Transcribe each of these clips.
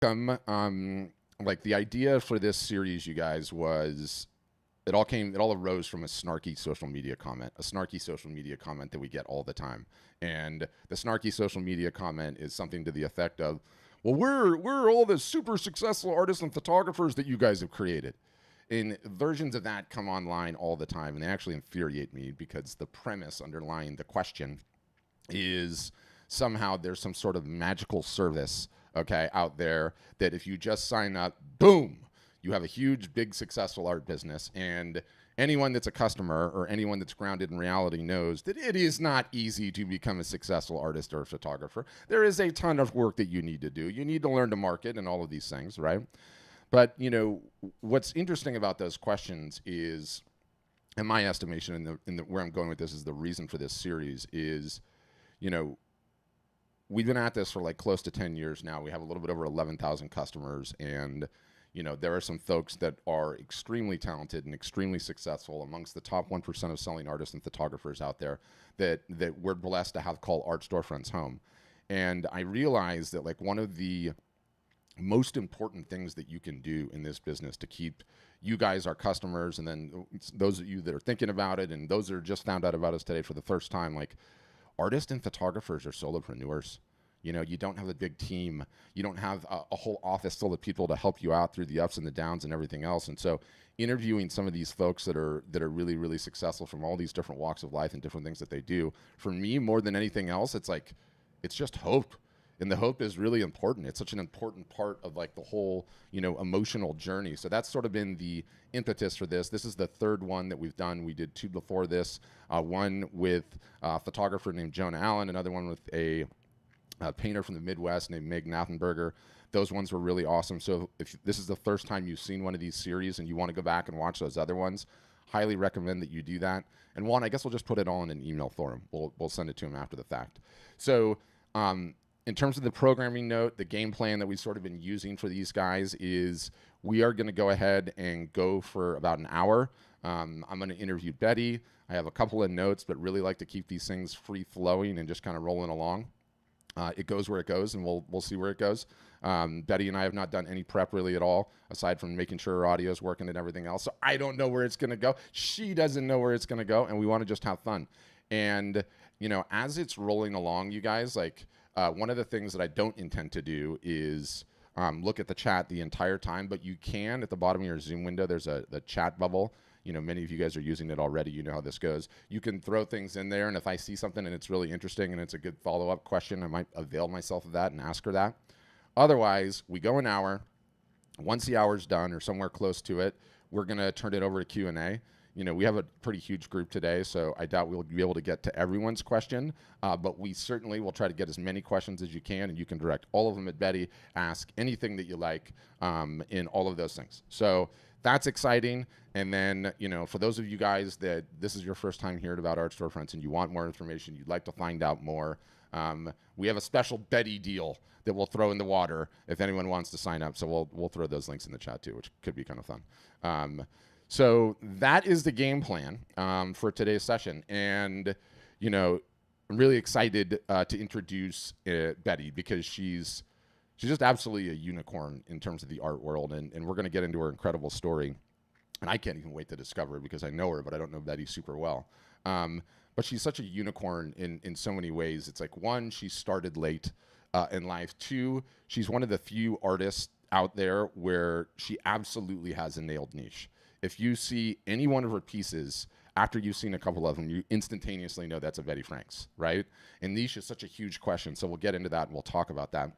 Like the idea for this series, you guys, was it all arose from a snarky social media comment, that we get all the time. And the snarky social media comment is something to the effect of, well, we're all the super successful artists and photographers that you guys have created. And versions of that come online all the time, and they actually infuriate me because the premise underlying the question is somehow there's some sort of magical service, okay, out there that if you just sign up, boom, you have a huge, big, successful art business. And anyone that's a customer or anyone that's grounded in reality knows that it is not easy to become a successful artist or a photographer. There is a ton of work that you need to do. You need to learn to market and all of these things, right? But, what's interesting about those questions is, in my estimation, where I'm going with this is the reason for this series is, you know, we've been at this for like close to 10 years now. We have a little bit over 11,000 customers, and there are some folks that are extremely talented and extremely successful amongst the top 1% of selling artists and photographers out there that we're blessed to have call Art Storefronts home. And I realized that like one of the most important things that you can do in this business to keep you guys, our customers, and then those of you that are thinking about it and those that are just found out about us today for the first time, like artists and photographers are solopreneurs. You don't have a big team. You don't have a whole office full of people to help you out through the ups and the downs and everything else. And so interviewing some of these folks that are really, really successful from all these different walks of life and different things that they do, for me, more than anything else, it's just hope. And the hope is really important. It's such an important part of like the whole, emotional journey. So that's sort of been the impetus for this. This is the third one that we've done. We did two before this, one with a photographer named Jonah Allen, another one with a painter from the Midwest named Meg Nathenberger. Those ones were really awesome. So if this is the first time you've seen one of these series and you want to go back and watch those other ones, highly recommend that you do that. And one, I guess we'll just put it all in an email for him. We'll send it to him after the fact. So in terms of the programming note, the game plan that we've sort of been using for these guys is we are going to go ahead and go for about an hour. I'm going to interview Betty. I have a couple of notes, but really like to keep these things free flowing and just kind of rolling along. It goes where it goes, and we'll see where it goes. Betty and I have not done any prep really at all, aside from making sure our audio is working and everything else. So I don't know where it's going to go. She doesn't know where it's going to go, and we want to just have fun. And, as it's rolling along, you guys, like one of the things that I don't intend to do is look at the chat the entire time, but you can, at the bottom of your Zoom window, there's the chat bubble. Many of you guys are using it already. You know how this goes. You can throw things in there, and if I see something and it's really interesting and it's a good follow-up question, I might avail myself of that and ask her that. Otherwise, we go an hour. Once the hour's done or somewhere close to it, we're going to turn it over to Q&A. We have a pretty huge group today, so I doubt we'll be able to get to everyone's question, but we certainly will try to get as many questions as you can, and you can direct all of them at Betty. Ask anything that you like in all of those things. So that's exciting. And then, for those of you guys that this is your first time hearing about Art Storefronts and you want more information, you'd like to find out more, we have a special Betty deal that we'll throw in the water if anyone wants to sign up. So we'll throw those links in the chat too, which could be kind of fun. So that is the game plan for today's session. And, I'm really excited to introduce Betty because she's just absolutely a unicorn in terms of the art world. And we're going to get into her incredible story. And I can't even wait to discover it because I know her, but I don't know Betty super well. But she's such a unicorn in so many ways. It's like, one, she started late in life. Two, she's one of the few artists out there where she absolutely has a nailed niche. If you see any one of her pieces after you've seen a couple of them, you instantaneously know that's a Betty Franks, right? And niche is such a huge question. So we'll get into that and we'll talk about that.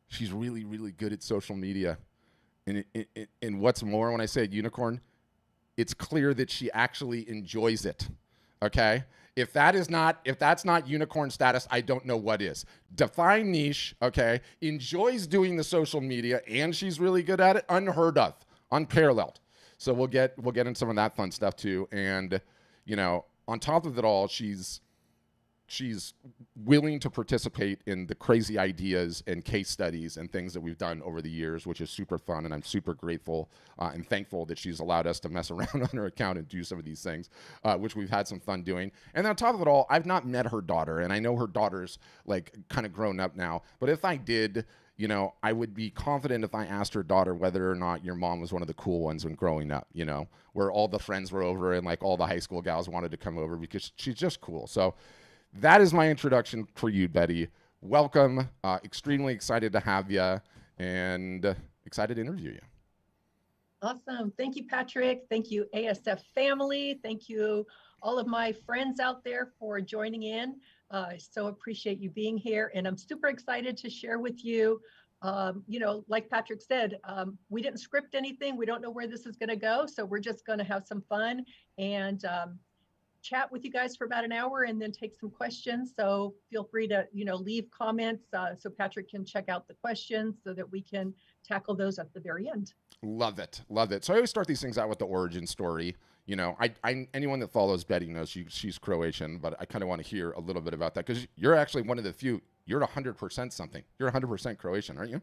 She's really, really good at social media. And what's more, when I say unicorn, it's clear that she actually enjoys it. Okay? If that's not unicorn status, I don't know what is. Define niche, okay? Enjoys doing the social media, and she's really good at it. Unheard of, unparalleled. So we'll get into some of that fun stuff too. And on top of it all, she's willing to participate in the crazy ideas and case studies and things that we've done over the years, which is super fun. And I'm super grateful and thankful that she's allowed us to mess around on her account and do some of these things, which we've had some fun doing. And on top of it all, I've not met her daughter, and I know her daughter's like kind of grown up now. But if I did, you know, I would be confident if I asked her daughter whether or not your mom was one of the cool ones when growing up, you know, where all the friends were over and like all the high school gals wanted to come over because she's just cool. So that is my introduction for you, Betty. Welcome. Extremely excited to have you and excited to interview you. Awesome. Thank you, Patrick. Thank you, ASF family. Thank you, all of my friends out there for joining in. I so appreciate you being here. And I'm super excited to share with you. Like Patrick said, we didn't script anything. We don't know where this is going to go. So we're just going to have some fun and chat with you guys for about an hour and then take some questions. So feel free to, leave comments so Patrick can check out the questions so that we can tackle those at the very end. Love it. Love it. So I always start these things out with the origin story. You know, I anyone that follows Betty knows she's Croatian, but I kind of want to hear a little bit about that because you're actually one of the few. You're 100% something. You're 100% Croatian, aren't you?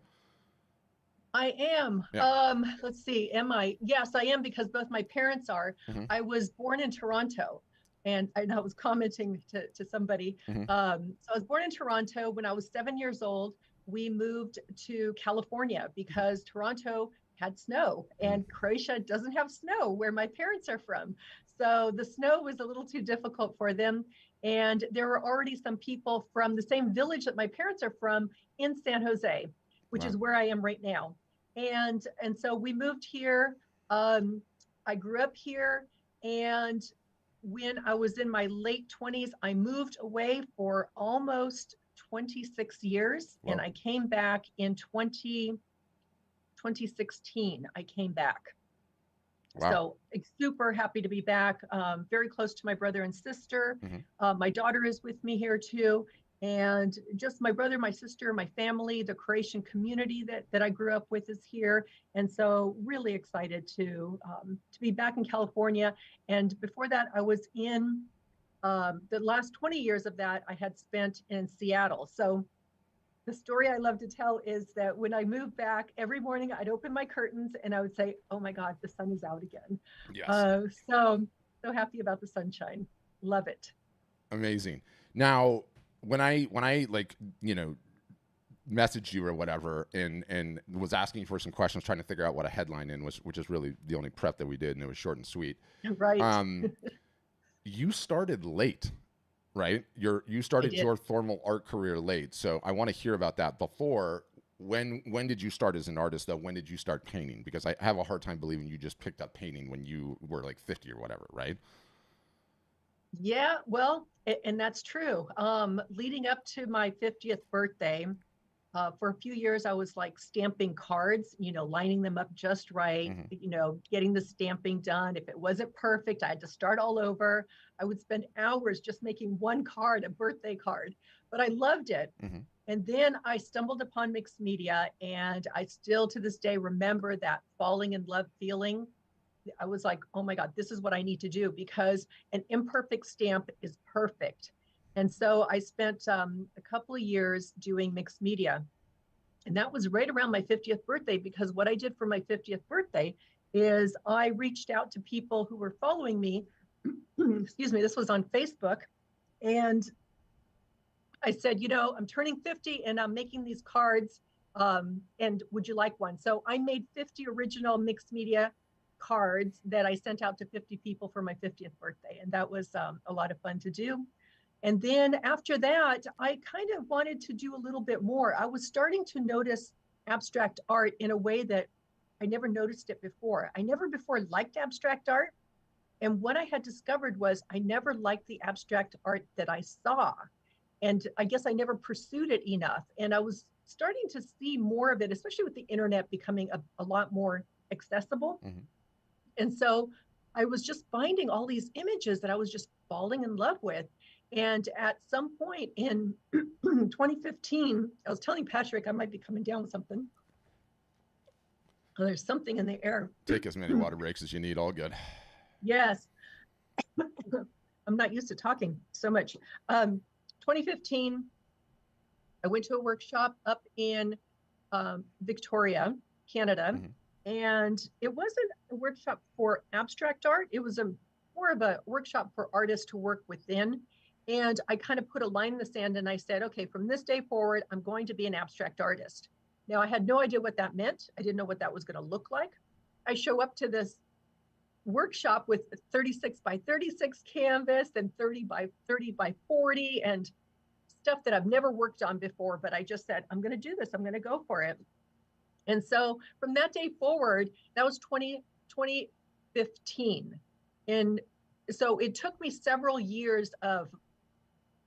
I am. Yeah. Let's see. Am I? Yes, I am because both my parents are. Mm-hmm. I was born in Toronto, and I was commenting to somebody. Mm-hmm. So I was born in Toronto. When I was 7 years old, we moved to California because Toronto had snow and Croatia doesn't have snow where my parents are from. So the snow was a little too difficult for them. And there were already some people from the same village that my parents are from in San Jose, which Wow. is where I am right now. And so we moved here. I grew up here, and when I was in my late 20s, I moved away for almost 26 years, Wow. and I came back in 2016. I came back. Wow. So super happy to be back. Very close to my brother and sister. Mm-hmm. My daughter is with me here too. And just my brother, my sister, my family, the Croatian community that I grew up with is here. And so really excited to be back in California. And before that, I was in the last 20 years of that I had spent in Seattle. So the story I love to tell is that when I moved back, every morning I'd open my curtains and I would say, "Oh my God, the sun is out again." Yes. So happy about the sunshine. Love it. Amazing. Now, when I like, you know, messaged you or whatever and was asking for some questions trying to figure out what a headline in was, which is really the only prep that we did, and it was short and sweet. Right. You started late, right? You I started did. your formal art career late. So I want to hear about that. Before, when did you start as an artist though? When did you start painting? Because I have a hard time believing you just picked up painting when you were like 50 or whatever, right? Yeah, well, and that's true. Leading up to my 50th birthday, for a few years, I was like stamping cards, lining them up just right, Mm-hmm. getting the stamping done. If it wasn't perfect, I had to start all over. I would spend hours just making one card, a birthday card, but I loved it. Mm-hmm. And then I stumbled upon mixed media, and I still to this day remember that falling in love feeling. I was like, oh my God, this is what I need to do because an imperfect stamp is perfect. And so I spent a couple of years doing mixed media. And that was right around my 50th birthday because what I did for my 50th birthday is I reached out to people who were following me. Excuse me, this was on Facebook. And I said, I'm turning 50 and I'm making these cards. And would you like one? So I made 50 original mixed media cards that I sent out to 50 people for my 50th birthday. And that was a lot of fun to do. And then after that, I kind of wanted to do a little bit more. I was starting to notice abstract art in a way that I never noticed it before. I never before liked abstract art. And what I had discovered was I never liked the abstract art that I saw. And I guess I never pursued it enough. And I was starting to see more of it, especially with the internet becoming a lot more accessible. Mm-hmm. And so I was just finding all these images that I was just falling in love with. And at some point in 2015, I was telling Patrick I might be coming down with something. Oh, there's something in the air. Take as many water breaks as you need. All good. Yes. I'm not used to talking so much. 2015, I went to a workshop up in Victoria, Canada. Mm-hmm. And it wasn't a workshop for abstract art. It was more of a workshop for artists to work within. And I kind of put a line in the sand and I said, okay, from this day forward, I'm going to be an abstract artist. Now, I had no idea what that meant. I didn't know what that was going to look like. I show up to this workshop with 36 by 36 canvas and 30 by 30 by 40 and stuff that I've never worked on before. But I just said, I'm going to do this. I'm going to go for it. And so from that day forward, that was 2015. And so it took me several years of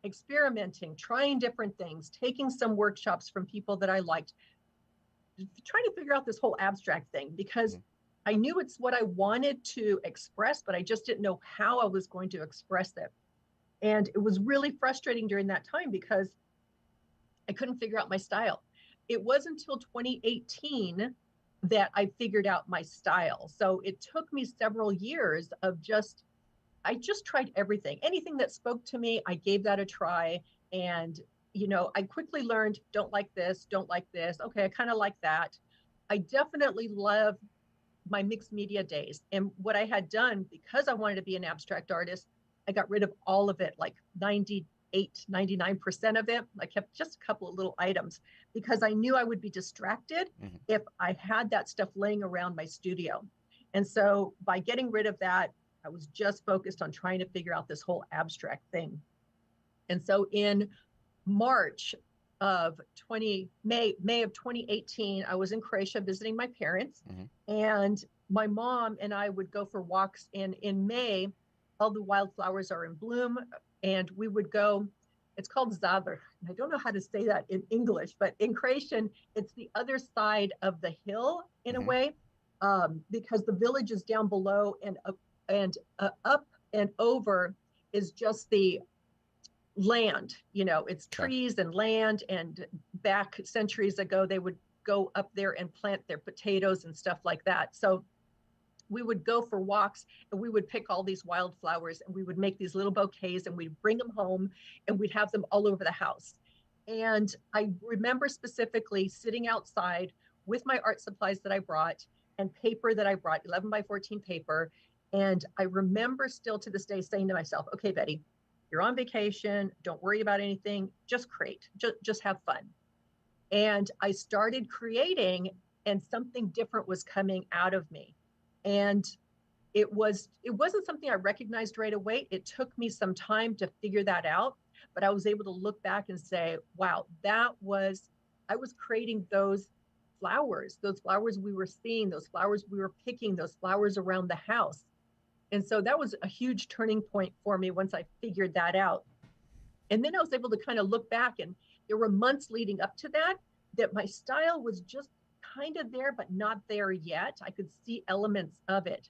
experimenting, trying different things, taking some workshops from people that I liked, trying to figure out this whole abstract thing, because I knew it's what I wanted to express, but I just didn't know how I was going to express it. And it was really frustrating during that time because I couldn't figure out my style. It wasn't until 2018 that I figured out my style. So it took me several years of I just tried everything. Anything that spoke to me, I gave that a try. And, I quickly learned, don't like this, don't like this. Okay, I kind of like that. I definitely love my mixed media days. And what I had done, because I wanted to be an abstract artist, I got rid of all of it, like 98, 99% of it. I kept just a couple of little items because I knew I would be distracted if I had that stuff laying around my studio. And so by getting rid of that, I was just focused on trying to figure out this whole abstract thing. And so in March of May of 2018, I was in Croatia visiting my parents, and my mom and I would go for walks in May. All the wildflowers are in bloom, and we would go. It's called Zadar. I don't know how to say that in English, but in Croatian, it's the other side of the hill in a way, because the village is down below, and up and over is just the land. It's trees and land. And back centuries ago, they would go up there and plant their potatoes and stuff like that. So we would go for walks and we would pick all these wildflowers and we would make these little bouquets and we'd bring them home and we'd have them all over the house. And I remember specifically sitting outside with my art supplies that I brought and paper that I brought, 11 by 14 paper. And I remember still to this day saying to myself, okay, Betty, you're on vacation. Don't worry about anything. Just create, just have fun. And I started creating and something different was coming out of me. And it wasn't something I recognized right away. It took me some time to figure that out, but I was able to look back and say, wow, I was creating those flowers we were seeing, those flowers we were picking, those flowers around the house. And so that was a huge turning point for me once I figured that out. And then I was able to kind of look back, and there were months leading up to that my style was just kind of there, but not there yet. I could see elements of it.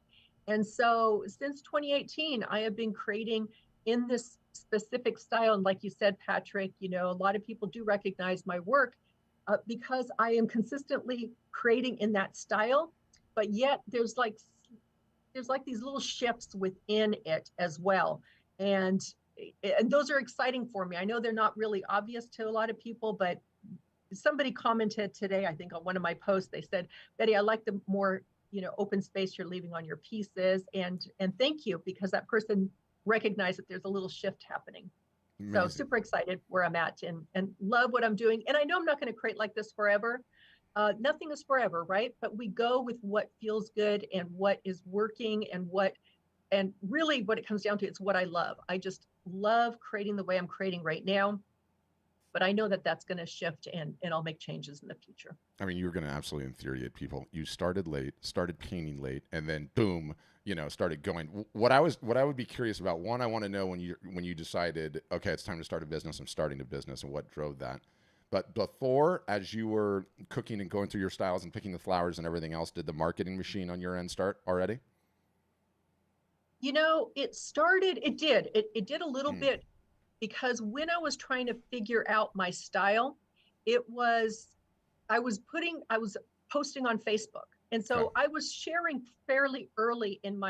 And so since 2018, I have been creating in this specific style. And like you said, Patrick, a lot of people do recognize my work because I am consistently creating in that style, but yet there's like these little shifts within it as well. And those are exciting for me. I know they're not really obvious to a lot of people, but somebody commented today, I think on one of my posts, they said, Betty, I like the more, open space you're leaving on your pieces. And thank you, because that person recognized that there's a little shift happening. Amazing. So super excited where I'm at and love what I'm doing. And I know I'm not going to create like this forever. Nothing is forever, right? But we go with what feels good and what is working and really what it comes down to, it's what I love. I just love creating the way I'm creating right now. But I know that that's going to shift and I'll make changes in the future. I mean, you're going to absolutely infuriate people. You started late, started painting late, and then boom, started going. What I would be curious about, one, I want to know when you decided, okay, it's time to start a business, I'm starting a business, and what drove that. But before, as you were cooking and going through your styles and picking the flowers and everything else, did the marketing machine on your end start already? It did. It did a little bit, because when I was trying to figure out my style, I was posting on Facebook. And so I was sharing fairly early in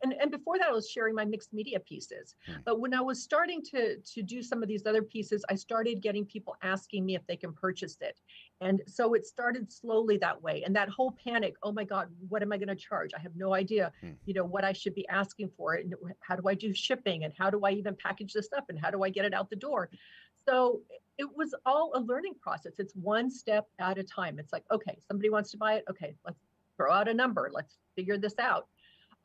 and before that I was sharing my mixed media pieces. But when I was starting to do some of these other pieces, I started getting people asking me if they can purchase it. And so it started slowly that way. And that whole panic, oh my God, what am I going to charge? I have no idea, what I should be asking for it. And how do I do shipping? And how do I even package this up? And how do I get it out the door? So it was all a learning process. It's one step at a time. It's like, okay, somebody wants to buy it. Okay, let's throw out a number. Let's figure this out.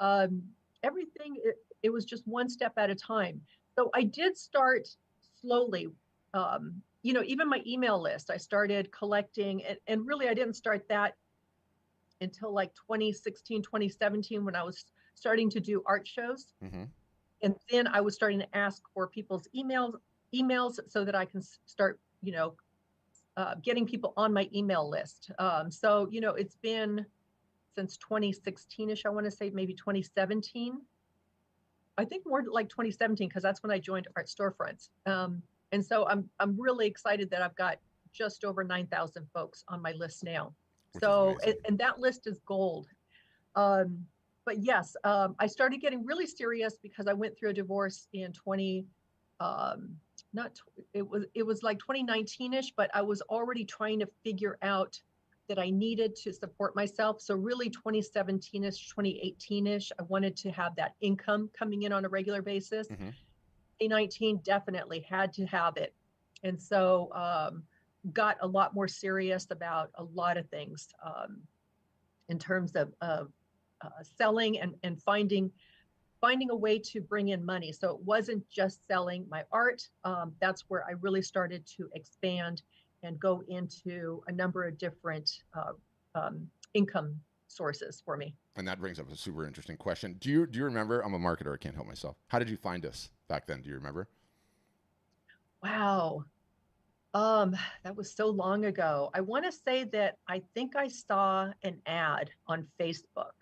Um, everything, it was just one step at a time. So I did start slowly. Even my email list, I started collecting, and really I didn't start that until like 2016, 2017, when I was starting to do art shows. Mm-hmm. And then I was starting to ask for people's emails so that I can start, getting people on my email list. So, it's been since 2016ish, I want to say maybe 2017. I think more like 2017, because that's when I joined Art Storefronts. And so I'm really excited that I've got just over 9,000 folks on my list now. Which is So, amazing. and that list is gold. But yes, I started getting really serious because I went through a divorce in 20, not, it was like 2019ish, but I was already trying to figure out that I needed to support myself. So really 2017ish, 2018ish, I wanted to have that income coming in on a regular basis. Mm-hmm. 2019 definitely had to have it. And so got a lot more serious about a lot of things in terms of selling and finding a way to bring in money. So it wasn't just selling my art. That's where I really started to expand and go into a number of different income sources for me. And that brings up a super interesting question. Do you remember? I'm a marketer. I can't help myself. How did you find us back then? Do you remember? Wow. That was so long ago. I want to say that I think I saw an ad on Facebook.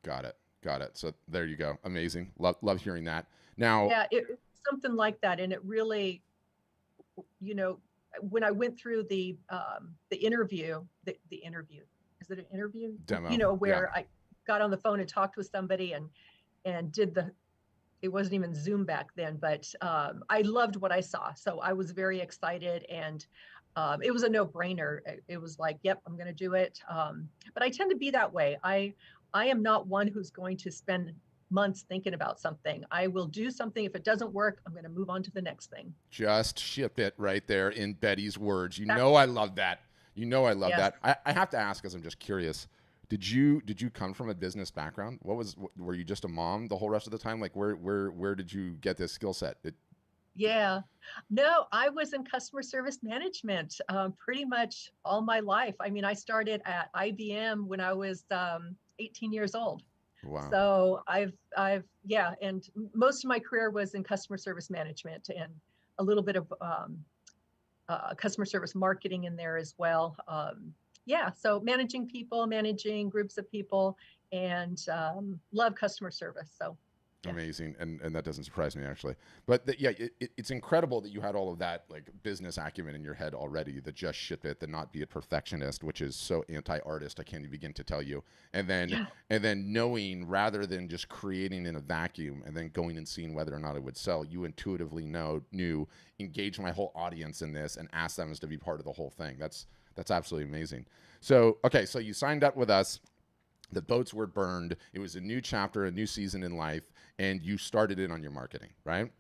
Got it. Got it. So there you go. Amazing. Love hearing that. Now, Yeah, it something like that. And it really, you know, when I went through the interview, the interview, is it an interview? demo. Yeah. Where I got on the phone and talked with somebody and did it wasn't even Zoom back then, but I loved what I saw. So I was very excited, and it was a no-brainer. It was like, yep, I'm going to do it. But I tend to be that way. I am not one who's going to spend months thinking about something. I will do something. If it doesn't work, I'm going to move on to the next thing. Just ship it right there in Betty's words. That, I love that. I love yes. that. I have to ask, because I'm just curious. Did you come from a business background? Were you just a mom the whole rest of the time? Like where did you get this skill set? Yeah. No, I was in customer service management pretty much all my life. I mean, I started at IBM when I was 18 years old. Wow. So yeah, and most of my career was in customer service management and a little bit of customer service marketing in there as well. Yeah, so managing people, managing groups of people, and love customer service. So yeah. Amazing, and that doesn't surprise me actually. But yeah, it's incredible that you had all of that like business acumen in your head already. The just ship it, the not be a perfectionist, which is so anti-artist. I can't even begin to tell you. And then Yeah. knowing, rather than just creating in a vacuum and then going and seeing whether or not it would sell, you intuitively knew engage my whole audience in this and ask them as to be part of the whole thing. That's absolutely amazing. So okay, so you signed up with us. The boats were burned. It was a new chapter, a new season in life, and you started in on your marketing, right?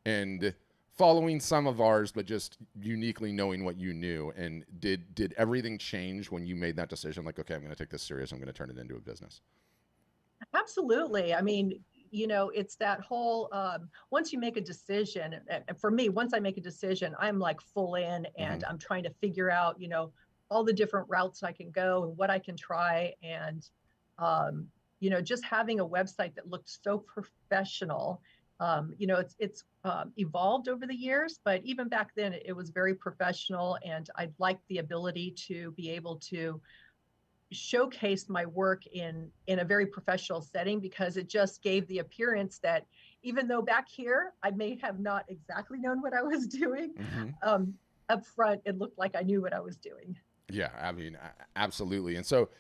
And following some of ours, but just uniquely knowing what you knew. And did everything change when you made that decision? Like, okay, I'm going to take this serious. I'm going to turn it into a business. Absolutely. I mean, it's that whole once you make a decision, and for me, once I make a decision, I'm like full in, Mm-hmm. and I'm trying to figure out, all the different routes I can go and what I can try. And just having a website that looked so professional. It's evolved over the years, but even back then it was very professional, and I'd like the ability to be able to showcase my work in a very professional setting, because it just gave the appearance that even though back here I may have not exactly known what I was doing, Mm-hmm. up front it looked like I knew what I was doing. Yeah, I mean, absolutely. And so,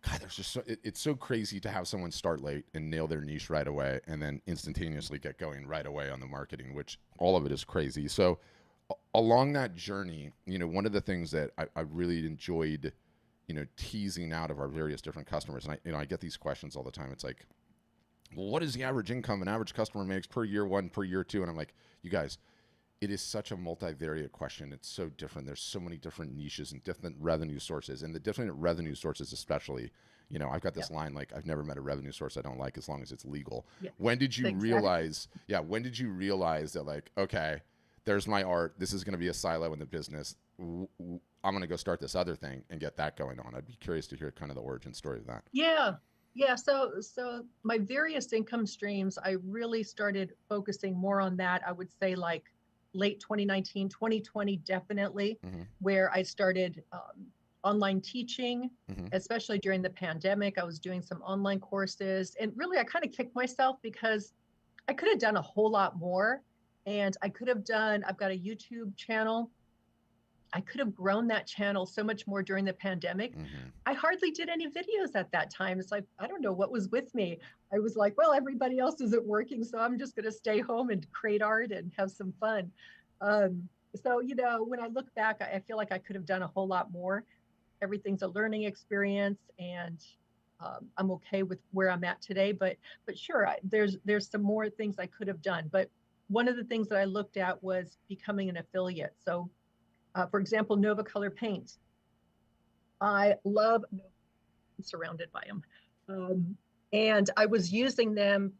God, there's just it's so crazy to have someone start late and nail their niche right away, and then instantaneously get going right away on the marketing, which all of it is crazy. So, along that journey, one of the things that I really enjoyed, teasing out of our various different customers, and I get these questions all the time. It's like, well, what is the average income an average customer makes per year one, per year two? And I'm like, you guys, It is such a multivariate question. It's so different. There's so many different niches and different revenue sources, and the different revenue sources, especially. I've got Yeah. this line like, I've never met a revenue source I don't like as long as it's legal. Yeah. When did you Exactly. realize? Yeah, when did you realize that, like, okay, there's my art. This is going to be a silo in the business. I'm going to go start this other thing and get that going on. I'd be curious to hear kind of the origin story of that. Yeah. Yeah. So my various income streams, I really started focusing more on that. I would say like late 2019, 2020, definitely, Mm-hmm. where I started online teaching, Mm-hmm. especially during the pandemic. I was doing some online courses, and really I kind of kicked myself because I could have done a whole lot more. And I've got a YouTube channel. I could have grown that channel so much more during the pandemic. Mm-hmm. I hardly did any videos at that time. It's like, I don't know what was with me. I was like, well, everybody else isn't working, so I'm just going to stay home and create art and have some fun. Um, so, when I look back, I feel like I could have done a whole lot more. Everything's a learning experience, and I'm okay with where I'm at today. But sure, there's some more things I could have done. But one of the things that I looked at was becoming an affiliate. So for example, Nova Color paints. I love, I'm surrounded by them. And I was using them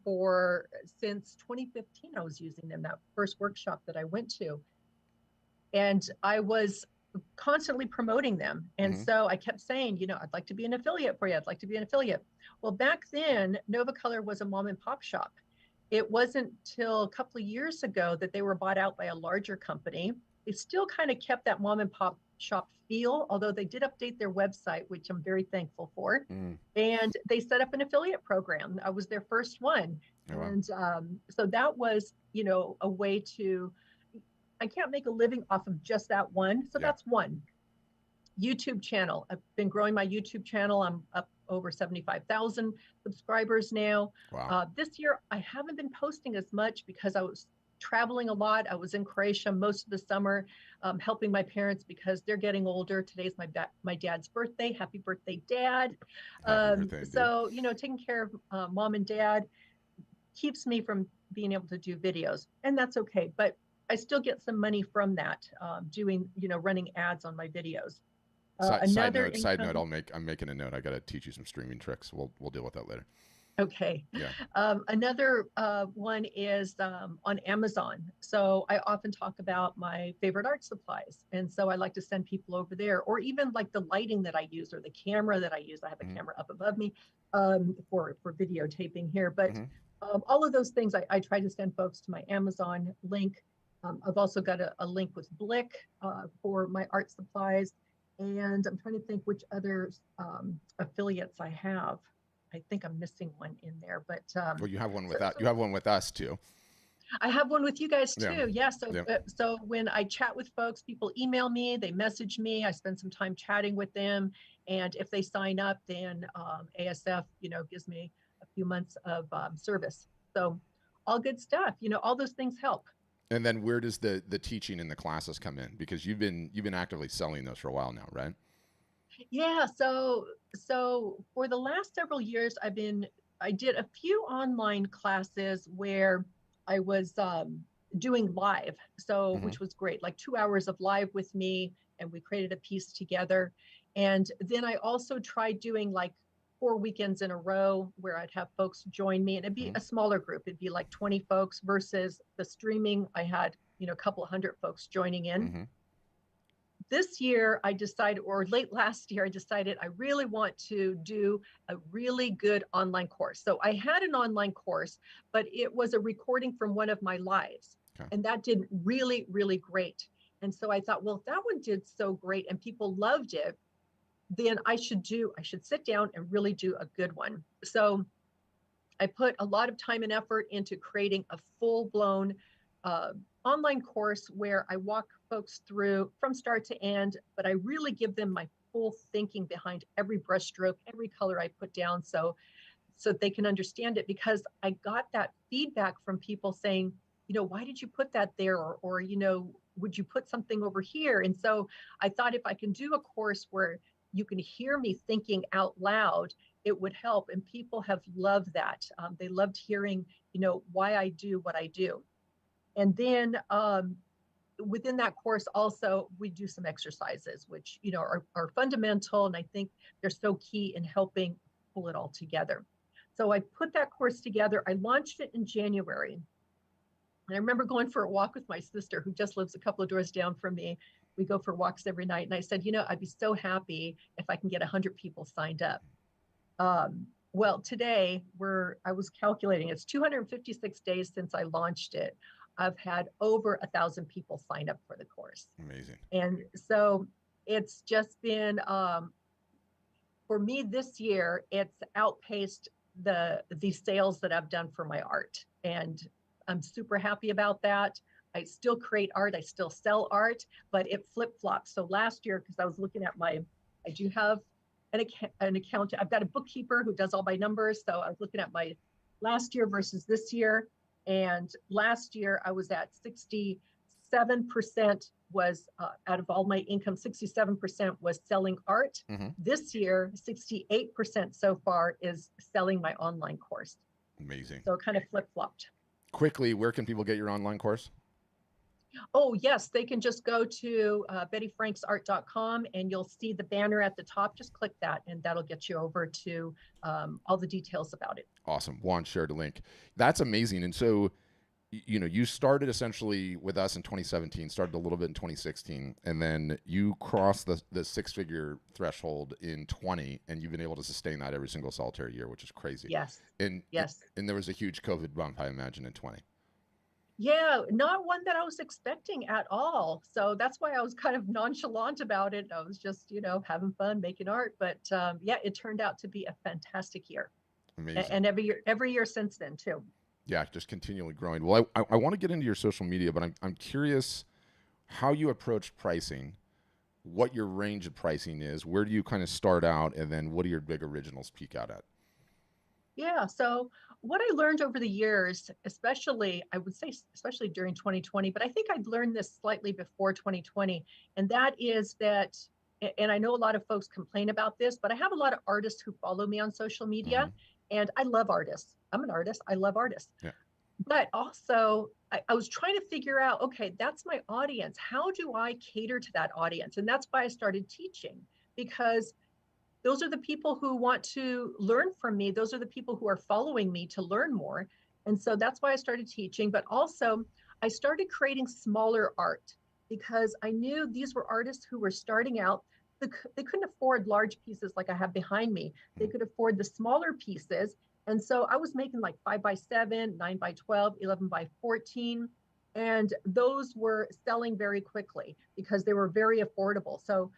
since 2015. I was using them, that first workshop that I went to. And I was constantly promoting them. And Mm-hmm. so I kept saying, I'd like to be an affiliate for you. I'd like to be an affiliate. Well, back then, Nova Color was a mom and pop shop. It wasn't till a couple of years ago that they were bought out by a larger company. They still kind of kept that mom and pop shop feel, although they did update their website, which I'm very thankful for. Mm. And they set up an affiliate program. I was their first one. Oh, wow. And so that was, a way I can't make a living off of just that one. So Yeah. that's one. YouTube channel. I've been growing my YouTube channel. I'm up over 75,000 subscribers now. Wow. This year, I haven't been posting as much because I was traveling a lot. I was in Croatia most of the summer, helping my parents because they're getting older. Today's my dad's birthday. Happy birthday, Dad. Happy birthday, dude. So, taking care of mom and dad keeps me from being able to do videos, and that's okay. But I still get some money from that, doing, running ads on my videos. Another Side income. note. I'm making a note. I got to teach you some streaming tricks. We'll deal with that later. Okay. Yeah. Another one is on Amazon. So I often talk about my favorite art supplies. And so I like to send people over there, or even like the lighting that I use or the camera that I use. I have a Mm-hmm. camera up above me for videotaping here. But Mm-hmm. all of those things, I try to send folks to my Amazon link. I've also got a link with Blick for my art supplies. And I'm trying to think which other affiliates I have. I think I'm missing one in there, but Well, you have one with so, that. so You have one with us too. I have one with you guys Yeah. too. Yeah. So Yeah. so when I chat with folks, people email me, they message me, I spend some time chatting with them, and if they sign up, then ASF, gives me a few months of service. So all good stuff. All those things help. And then where does the teaching and the classes come in? Because you've been actively selling those for a while now, right? Yeah, so for the last several years, I did a few online classes where I was doing live, so Mm-hmm. which was great, like 2 hours of live with me, and we created a piece together. And then I also tried doing like 4 weekends in a row where I'd have folks join me, and it'd be Mm-hmm. a smaller group. It'd be like 20 folks versus the streaming. I had, a couple of hundred folks joining in. Mm-hmm. This year I decided, or late last year, I decided I really want to do a really good online course. So I had an online course, but it was a recording from one of my lives. Okay. And that did really, really great. And so I thought, well, if that one did so great and people loved it, then I should sit down and really do a good one. So I put a lot of time and effort into creating a full-blown online course where I walk folks through from start to end, but I really give them my full thinking behind every brushstroke, every color I put down, so they can understand it. Because I got that feedback from people saying, why did you put that there? Or would you put something over here? And so I thought, if I can do a course where you can hear me thinking out loud, it would help. And people have loved that. They loved hearing, why I do what I do. And then within that course also we do some exercises, which are fundamental, and I think they're so key in helping pull it all together. So I put that course together. I launched it in January. And I remember going for a walk with my sister, who just lives a couple of doors down from me. We go for walks every night. And I said, I'd be so happy if I can get 100 people signed up. Well, today I was calculating, it's 256 days since I launched it. I've had over 1,000 people sign up for the course. Amazing. And so it's just been, for me this year, it's outpaced the sales that I've done for my art. And I'm super happy about that. I still create art, I still sell art, but it flip-flops. So last year, because I was looking at I do have an account. I've got a bookkeeper who does all my numbers. So I was looking at my last year versus this year. And last year I was at 67% was out of all my income, 67% was selling art. Mm-hmm. This year, 68% so far is selling my online course. Amazing. So it kind of flip-flopped. Quickly, where can people get your online course? Oh, yes, they can just go to bettyfranksart.com, and you'll see the banner at the top. Just click that and that'll get you over to all the details about it. Awesome. Juan shared a link. That's amazing. And so, you started essentially with us in 2017, started a little bit in 2016, and then you crossed the six-figure threshold in 20, and you've been able to sustain that every single solitary year, which is crazy. Yes. And yes. And there was a huge COVID bump, I imagine, in 20. Yeah, not one that I was expecting at all. So that's why I was kind of nonchalant about it. I was just, having fun making art. But yeah, it turned out to be a fantastic year. Amazing. And every year since then too. Yeah, just continually growing. Well, I want to get into your social media, but I'm curious how you approach pricing, what your range of pricing is, where do you kind of start out, and then what do your big originals peak out at? Yeah. So what I learned over the years, especially, I would say, especially during 2020, but I think I'd learned this slightly before 2020. And that is that, and I know a lot of folks complain about this, but I have a lot of artists who follow me on social media, mm-hmm. and I love artists. I'm an artist. I love artists. Yeah. But also, I was trying to figure out, okay, that's my audience. How do I cater to that audience? And that's why I started teaching, because those are the people who want to learn from me. Those are the people who are following me to learn more. And so that's why I started teaching. But also, I started creating smaller art because I knew these were artists who were starting out. They couldn't afford large pieces like I have behind me. They could afford the smaller pieces. And so I was making like 5x7, 9x12, 11x14. And those were selling very quickly because they were very affordable. So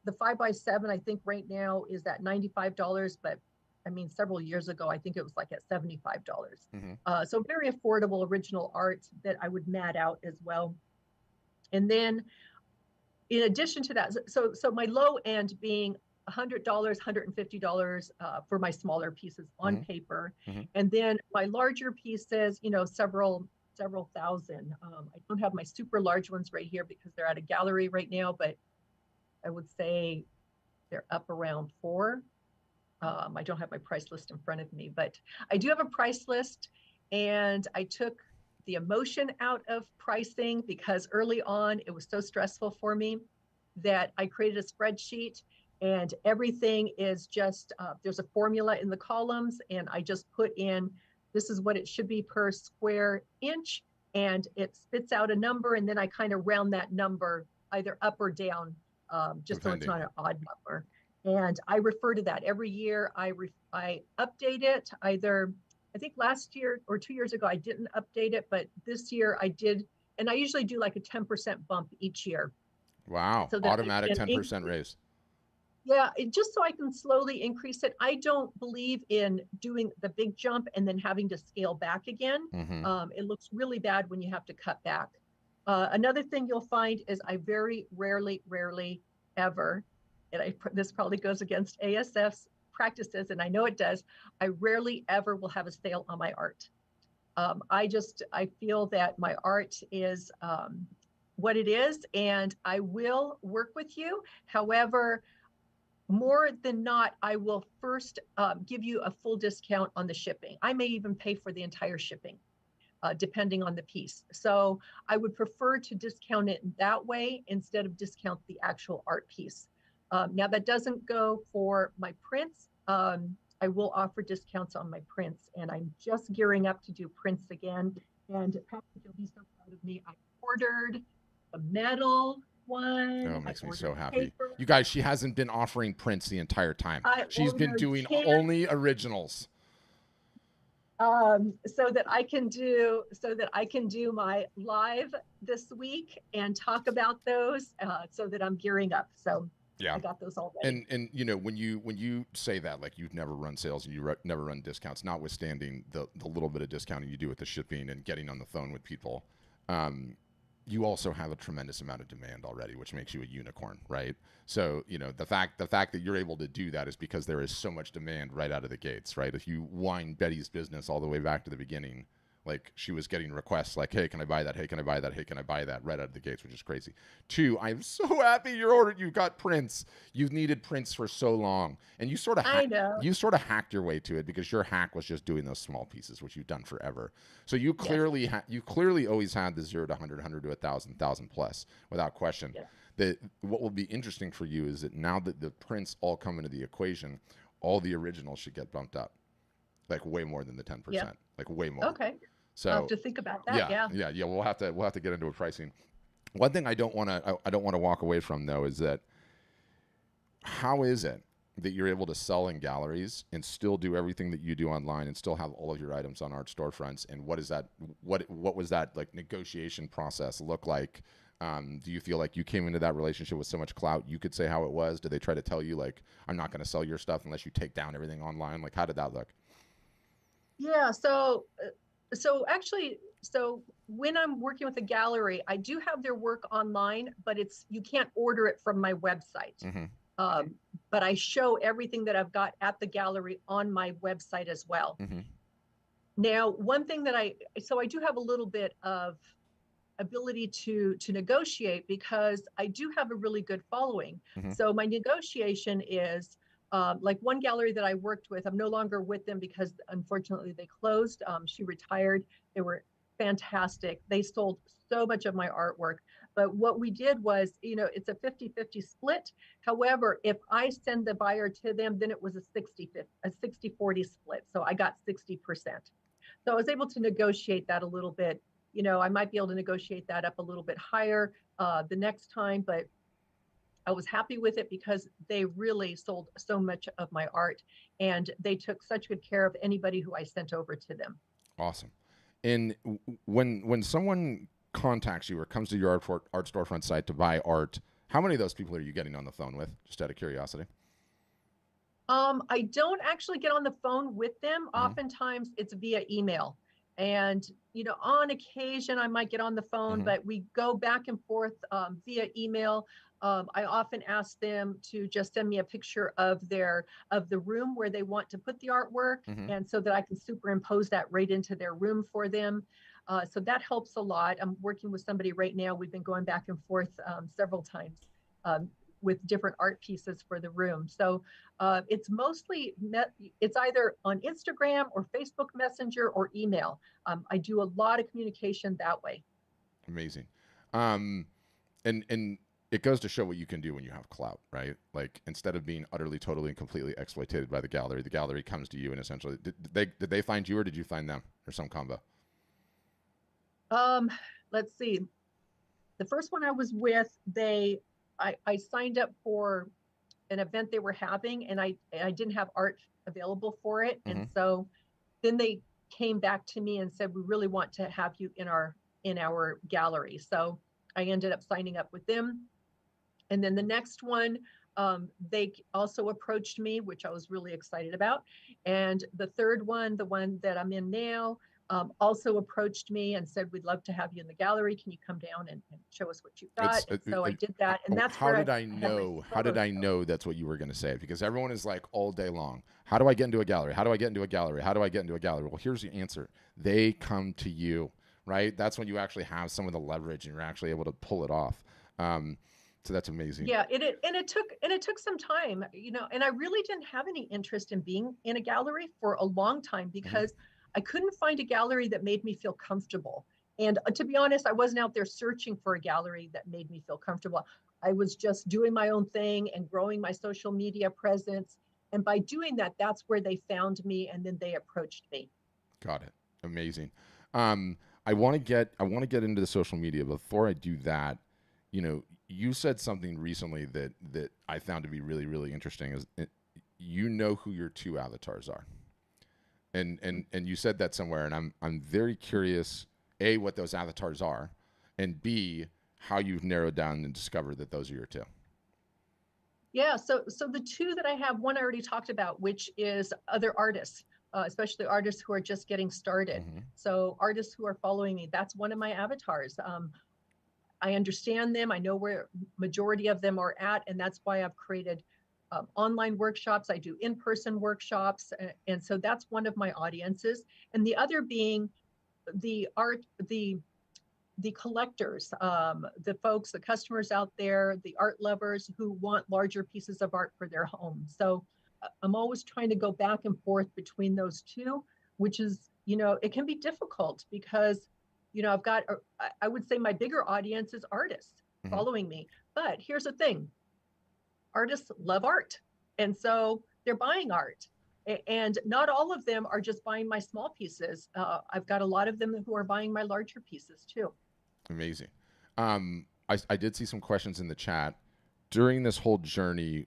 the 5x7, I think right now is at $95, but I mean, several years ago, I think it was like at $75. Mm-hmm. So very affordable original art that I would mat out as well. And then in addition to that, so my low end being $100, $150 for my smaller pieces on mm-hmm. paper. Mm-hmm. And then my larger pieces, several thousand. I don't have my super large ones right here because they're at a gallery right now, but I would say they're up around $4. I don't have my price list in front of me, but I do have a price list, and I took the emotion out of pricing because early on it was so stressful for me that I created a spreadsheet, and everything is just, there's a formula in the columns, and I just put in, this is what it should be per square inch, and it spits out a number, and then I kind of round that number either up or down. Just so it's not an odd number. And I refer to that every year. I update it either, I think last year or 2 years ago, I didn't update it, but this year I did. And I usually do like a 10% bump each year. Wow. So automatic 10% raise. Yeah. Just so I can slowly increase it. I don't believe in doing the big jump and then having to scale back again. Mm-hmm. It looks really bad when you have to cut back. Another thing you'll find is I very rarely ever, and this probably goes against ASF's practices, and I know it does, I rarely ever will have a sale on my art. I feel that my art is what it is, and I will work with you. However, more than not, I will first give you a full discount on the shipping. I may even pay for the entire shipping. depending on the piece. So I would prefer to discount it that way instead of discount the actual art piece. Now that doesn't go for my prints. I will offer discounts on my prints, and I'm just gearing up to do prints again. And Patrick, you'll be so proud of me. I ordered the metal Oh, one. it I makes me ordered so happy. paper. You guys, she hasn't been offering prints the entire time. I She's been ordered doing cans, only originals. so that I can do my live this week and talk about those, so that I'm gearing up. So Yeah. I got those all ready. And you know, when you say that, like, you've never run sales and you never run discounts, notwithstanding the little bit of discounting you do with the shipping and getting on the phone with people, you also have a tremendous amount of demand already, which makes you a unicorn, right? So, you know, the fact that you're able to do that is because there is so much demand right out of the gates, right? If you wind Betty's business all the way back to the beginning, like, she was getting requests like, hey, can I buy that? Hey, can I buy that? Hey, can I buy that? Right out of the gates, which is crazy. Two, I'm so happy you got prints. You've needed prints for so long, and I know. you sort of hacked your way to it, because your hack was just doing those small pieces, which you've done forever. So Yes. you clearly always had the 0 to 100, 100 to 1,000, 1,000 plus, without question. Yes. What will be interesting for you is that now that the prints all come into the equation, all the originals should get bumped up, like way more than the 10%, Yeah. like way more. Okay. I'll have So to think about that. yeah, Yeah. yeah. We'll have to get into a pricing. One thing I don't want to walk away from, though, is that how is it that you're able to sell in galleries and still do everything that you do online and still have all of your items on art storefronts? And what is that? What was that, like, negotiation process look like? Do you feel like you came into that relationship with so much clout you could say how it was? Did they try to tell you, like, I'm not going to sell your stuff unless you take down everything online? Like, how did that look? Yeah. So when I'm working with a gallery, I do have their work online, but you can't order it from my website. Mm-hmm. Um, but I show everything that I've got at the gallery on my website as well. Mm-hmm. Now, one thing that I do have a little bit of ability to negotiate, because I do have a really good following. Mm-hmm. So my negotiation is, like one gallery that I worked with, I'm no longer with them because unfortunately they closed. She retired. They were fantastic. They sold so much of my artwork. But what we did was, it's a 50-50 split. However, if I send the buyer to them, then it was a 60-40 split. So I got 60%. So I was able to negotiate that a little bit. I might be able to negotiate that up a little bit higher the next time, but I was happy with it because they really sold so much of my art, and they took such good care of anybody who I sent over to them. Awesome. And when someone contacts you or comes to your art storefront site to buy art, how many of those people are you getting on the phone with? Just out of curiosity. I don't actually get on the phone with them. Mm-hmm. Oftentimes it's via email. And, on occasion I might get on the phone, Mm-hmm. but we go back and forth via email. I often ask them to just send me a picture of the room where they want to put the artwork, Mm-hmm. and so that I can superimpose that right into their room for them. So that helps a lot. I'm working with somebody right now. We've been going back and forth several times with different art pieces for the room. So it's it's either on Instagram or Facebook Messenger or email. I do a lot of communication that way. Amazing. And it goes to show what you can do when you have clout, right? Like, instead of being utterly, totally, and completely exploited by the gallery comes to you, and essentially, did they find you, or did you find them, or some combo? Let's see. The first one I was with, I signed up for an event they were having, and I didn't have art available for it. Mm-hmm. And so then they came back to me and said, we really want to have you in our gallery. So I ended up signing up with them. And then the next one, they also approached me, which I was really excited about. And the third one, the one that I'm in now, also approached me and said, we'd love to have you in the gallery. Can you come down and show us what you've got? So I did that. And that's how where did I know that's what you were going to say? Because everyone is like, all day long, how do I get into a gallery? How do I get into a gallery? How do I get into a gallery? Well, here's the answer. They come to you, right? That's when you actually have some of the leverage and you're actually able to pull it off. So that's amazing. Yeah, it took some time, and I really didn't have any interest in being in a gallery for a long time because I couldn't find a gallery that made me feel comfortable. And to be honest, I wasn't out there searching for a gallery that made me feel comfortable. I was just doing my own thing and growing my social media presence. And by doing that, that's where they found me, and then they approached me. Got it. Amazing. I want to get into the social media. Before I do that, you said something recently that I found to be really, really interesting. Is you know who your two avatars are, and you said that somewhere, and I'm very curious, A, what those avatars are, and B, how you've narrowed down and discovered that those are your two. Yeah, so the two that I have, one I already talked about, which is other artists, especially artists who are just getting started. Mm-hmm. So artists who are following me, that's one of my avatars. I understand them. I know where majority of them are at, and that's why I've created online workshops. I do in-person workshops, and so that's one of my audiences. And the other being the art, the collectors, the folks, the customers out there, the art lovers who want larger pieces of art for their home. So I'm always trying to go back and forth between those two, which is, it can be difficult because, I've got, I would say my bigger audience is artists Mm-hmm. following me. But here's the thing, artists love art. And so they're buying art. And not all of them are just buying my small pieces. I've got a lot of them who are buying my larger pieces too. Amazing. I did see some questions in the chat during this whole journey.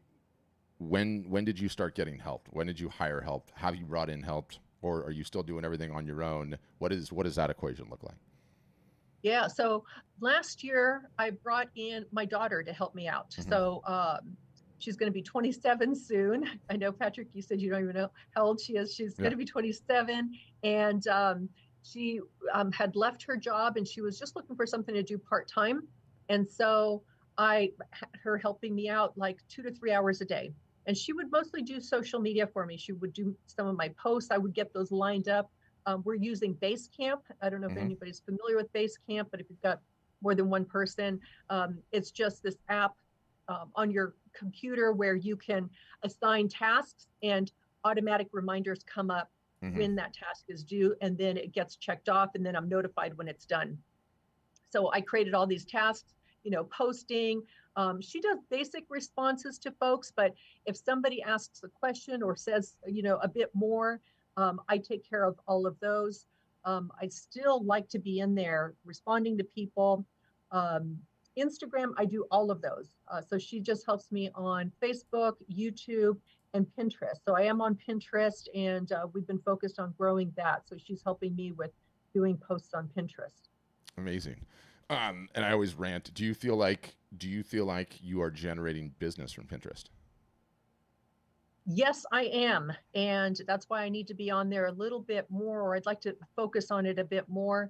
When did you start getting help? When did you hire help? Have you brought in help, or are you still doing everything on your own? What does that equation look like? Yeah. So last year I brought in my daughter to help me out. Mm-hmm. So she's going to be 27 soon. I know, Patrick, you said you don't even know how old she is. She's going to be 27. And she had left her job and she was just looking for something to do part-time. And so I had her helping me out like 2 to 3 hours a day. And she would mostly do social media for me. She would do some of my posts. I would get those lined up. We're using Basecamp. I don't know if Mm-hmm. anybody's familiar with Basecamp, but if you've got more than one person, it's just this app on your computer where you can assign tasks and automatic reminders come up Mm-hmm. when that task is due, and then it gets checked off, and then I'm notified when it's done. So I created all these tasks, posting. She does basic responses to folks, but if somebody asks a question or says, a bit more, I take care of all of those. I still like to be in there responding to people. Instagram, I do all of those. So she just helps me on Facebook, YouTube, and Pinterest. So I am on Pinterest, and we've been focused on growing that. So she's helping me with doing posts on Pinterest. Amazing. And I always rant. Do you feel like you are generating business from Pinterest? Yes, I am. And that's why I need to be on there a little bit more, or I'd like to focus on it a bit more.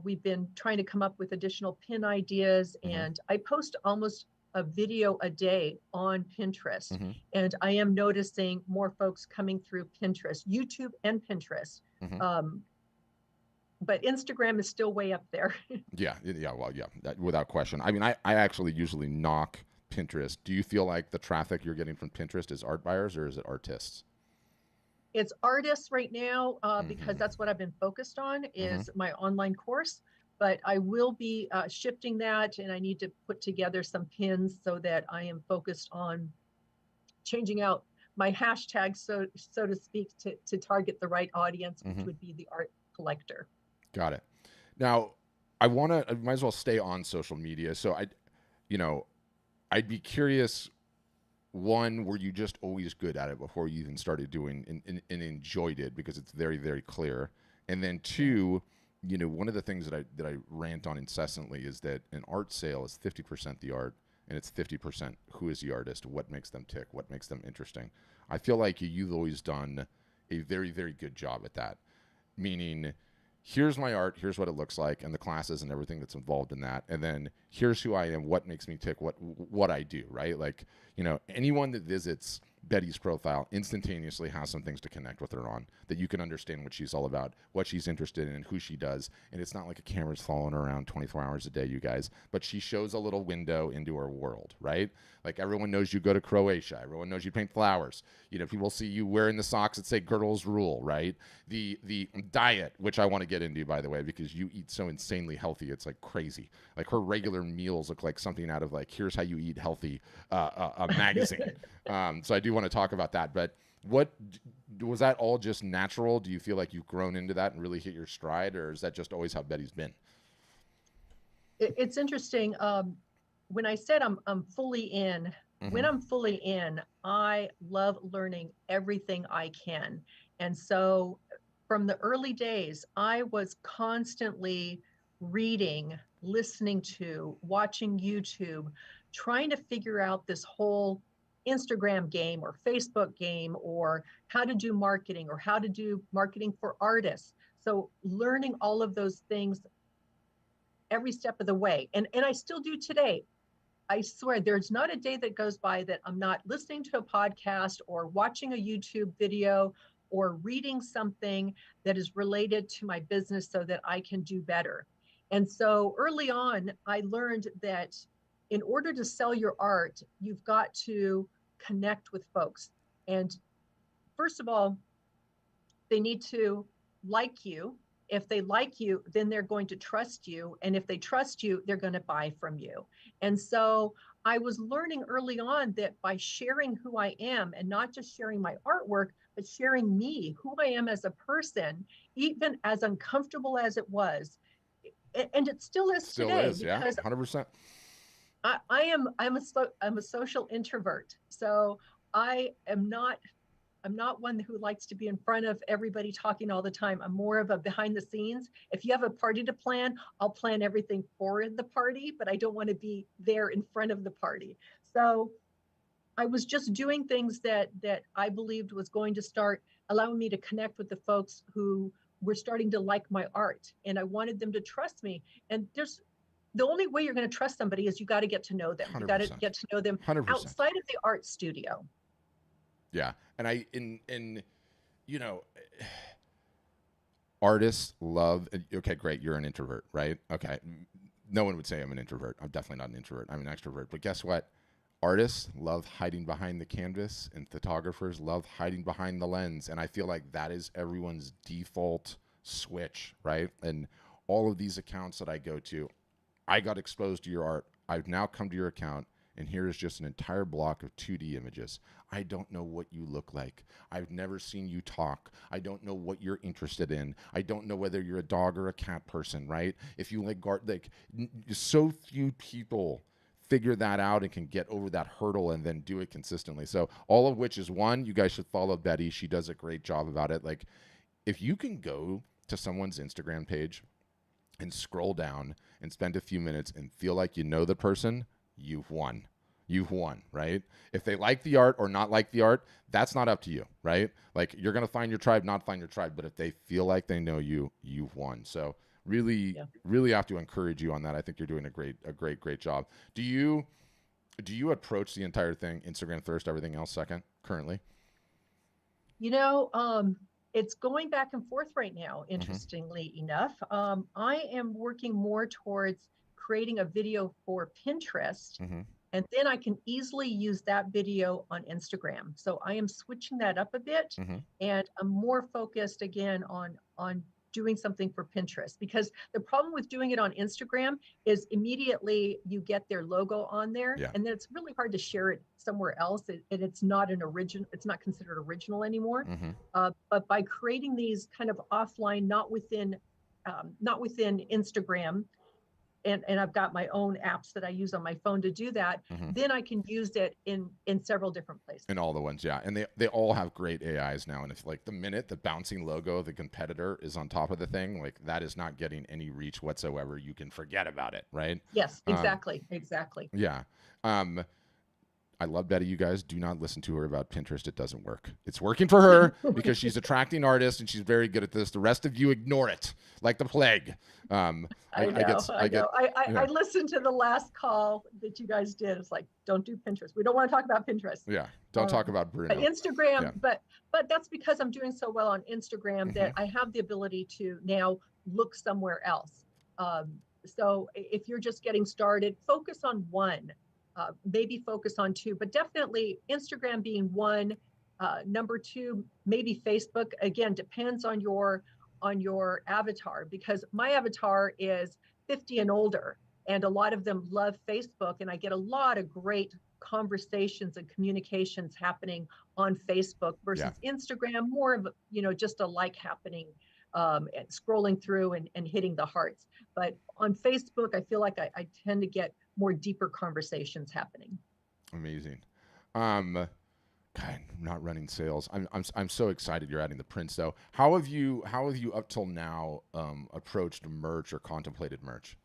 We've been trying to come up with additional pin ideas, Mm-hmm. and I post almost a video a day on Pinterest. Mm-hmm. And I am noticing more folks coming through Pinterest, YouTube and Pinterest. Mm-hmm. But Instagram is still way up there. Yeah. Well, yeah, without question. I mean, I actually usually knock Pinterest. Do you feel like the traffic you're getting from Pinterest is art buyers or is it artists? It's artists right now because Mm-hmm. that's what I've been focused on is Mm-hmm. my online course. But I will be shifting that, and I need to put together some pins so that I am focused on changing out my hashtag, so to speak, to target the right audience, which Mm-hmm. would be the art collector. Got it. Now, I might as well stay on social media. So I'd be curious. One, were you just always good at it before you even started doing and enjoyed it because it's very, very clear? And then two, one of the things that I rant on incessantly is that an art sale is 50% the art and it's 50% who is the artist, what makes them tick, what makes them interesting. I feel like you've always done a very, very good job at that. Meaning, here's my art, here's what it looks like, and the classes and everything that's involved in that. And then here's who I am, what makes me tick, what I do, right? Like, anyone that visits Betty's profile instantaneously has some things to connect with her on, that you can understand what she's all about, what she's interested in, who she does. And it's not like a camera's following her around 24 hours a day, you guys, but she shows a little window into her world, right? Like everyone knows you go to Croatia. Everyone knows you paint flowers. You know, people see you wearing the socks that say girls rule, right? The diet, which I want to get into, by the way, because you eat so insanely healthy. It's like crazy. Like her regular meals look like something out of like, here's how you eat healthy, a magazine. So I do want to talk about that. But what was that all just natural? Do you feel like you've grown into that and really hit your stride, or is that just always how Betty's been? It's interesting. When I said I'm fully in, when I'm fully in, I love learning everything I can. And so from the early days, I was constantly reading, listening to, watching YouTube, trying to figure out this whole Instagram game or Facebook game, or how to do marketing, or how to do marketing for artists. So learning all of those things every step of the way. And I still do today. I swear there's not a day that goes by that I'm not listening to a podcast or watching a YouTube video or reading something that is related to my business so that I can do better. And so early on, I learned that in order to sell your art, you've got to connect with folks. And first of all, they need to like you. If they like you, then they're going to trust you. And if they trust you, they're going to buy from you. And so I was learning early on that by sharing who I am, and not just sharing my artwork, but sharing me, who I am as a person, even as uncomfortable as it was, and it still is Still today, is, yeah, because 100%. I'm a social introvert. So I'm not one who likes to be in front of everybody talking all the time. I'm more of a behind the scenes. If you have a party to plan, I'll plan everything for the party, but I don't want to be there in front of the party. So I was just doing things that I believed was going to start allowing me to connect with the folks who were starting to like my art, and I wanted them to trust me. And there's the only way you're going to trust somebody is you got to get to know them. You got to 100%. get to know them 100%. outside of the art studio. Yeah. And in you know, artists love, okay, great, you're an introvert, right? Okay. No one would say I'm an introvert. I'm definitely not an introvert. I'm an extrovert. But guess what? Artists love hiding behind the canvas, and photographers love hiding behind the lens. And I feel like that is everyone's default switch, right? And all of these accounts that I go to, I got exposed to your art. I've now come to your account, and here is just an entire block of 2D images. I don't know what you look like. I've never seen you talk. I don't know what you're interested in. I don't know whether you're a dog or a cat person, right? If you like so few people figure that out and can get over that hurdle and then do it consistently. So all of which is, one, you guys should follow Betty. She does a great job about it. Like, if you can go to someone's Instagram page and scroll down and spend a few minutes and feel like you know the person, you've won. You've won, right? If they like the art or not like the art, that's not up to you, right? Like, you're going to find your tribe, not find your tribe. But if they feel like they know you, you've won. So really, really have to encourage you on that. I think you're doing a great job. Do you approach the entire thing Instagram first, everything else second currently? You know, it's going back and forth right now, interestingly enough. I am working more towards creating a video for Pinterest, and then I can easily use that video on Instagram. So I am switching that up a bit, and I'm more focused again on doing something for Pinterest, because the problem with doing it on Instagram is immediately you get their logo on there, and then it's really hard to share it somewhere else, and it's not an original, it's not considered original anymore. But by creating these kind of offline, not within Instagram, and I've got my own apps that I use on my phone to do that, then I can use it in several different places. In all the ones, yeah. And they all have great AIs now. And if, like, the minute the bouncing logo of the competitor is on top of the thing, like, that is not getting any reach whatsoever. You can forget about it, right? Yes, exactly. Exactly. Yeah. I love Betty. You guys do not listen to her about Pinterest. It doesn't work. It's working for her because she's attracting artists and she's very good at this. The rest of you ignore it like the plague. I know. Yeah. I listened to the last call that you guys did. It's like, don't do Pinterest. We don't want to talk about Pinterest. Yeah. Don't talk about Bruno. But Instagram, Yeah. but that's because I'm doing so well on Instagram that I have the ability to now look somewhere else. So if you're just getting started, focus on one, maybe focus on two, but definitely Instagram being one. Number two, maybe Facebook. Again, depends on your avatar, because my avatar is 50 and older, and a lot of them love Facebook, and I get a lot of great conversations and communications happening on Facebook versus Instagram, more of just a like happening, and scrolling through and hitting the hearts. But on Facebook, I feel like I tend to get more deeper conversations happening. Amazing. God, I'm not running sales. I'm so excited you're adding the prints though. How have you up till now approached merch or contemplated merch?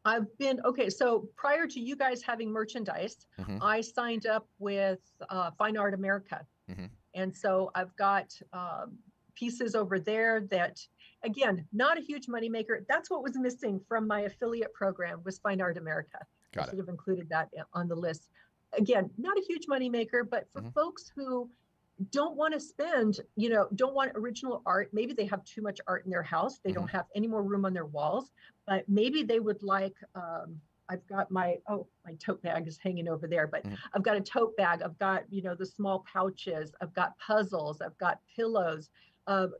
I've been okay. So prior to you guys having merchandise, I signed up with Fine Art America, and so I've got pieces over there that, again, not a huge moneymaker. That's what was missing from my affiliate program was Fine Art America. I should have included that on the list. Again, not a huge moneymaker, but for folks who don't want to spend, don't want original art. Maybe they have too much art in their house. They don't have any more room on their walls, but maybe they would like, I've got my tote bag is hanging over there, but I've got a tote bag. I've got, the small pouches. I've got puzzles. I've got pillows.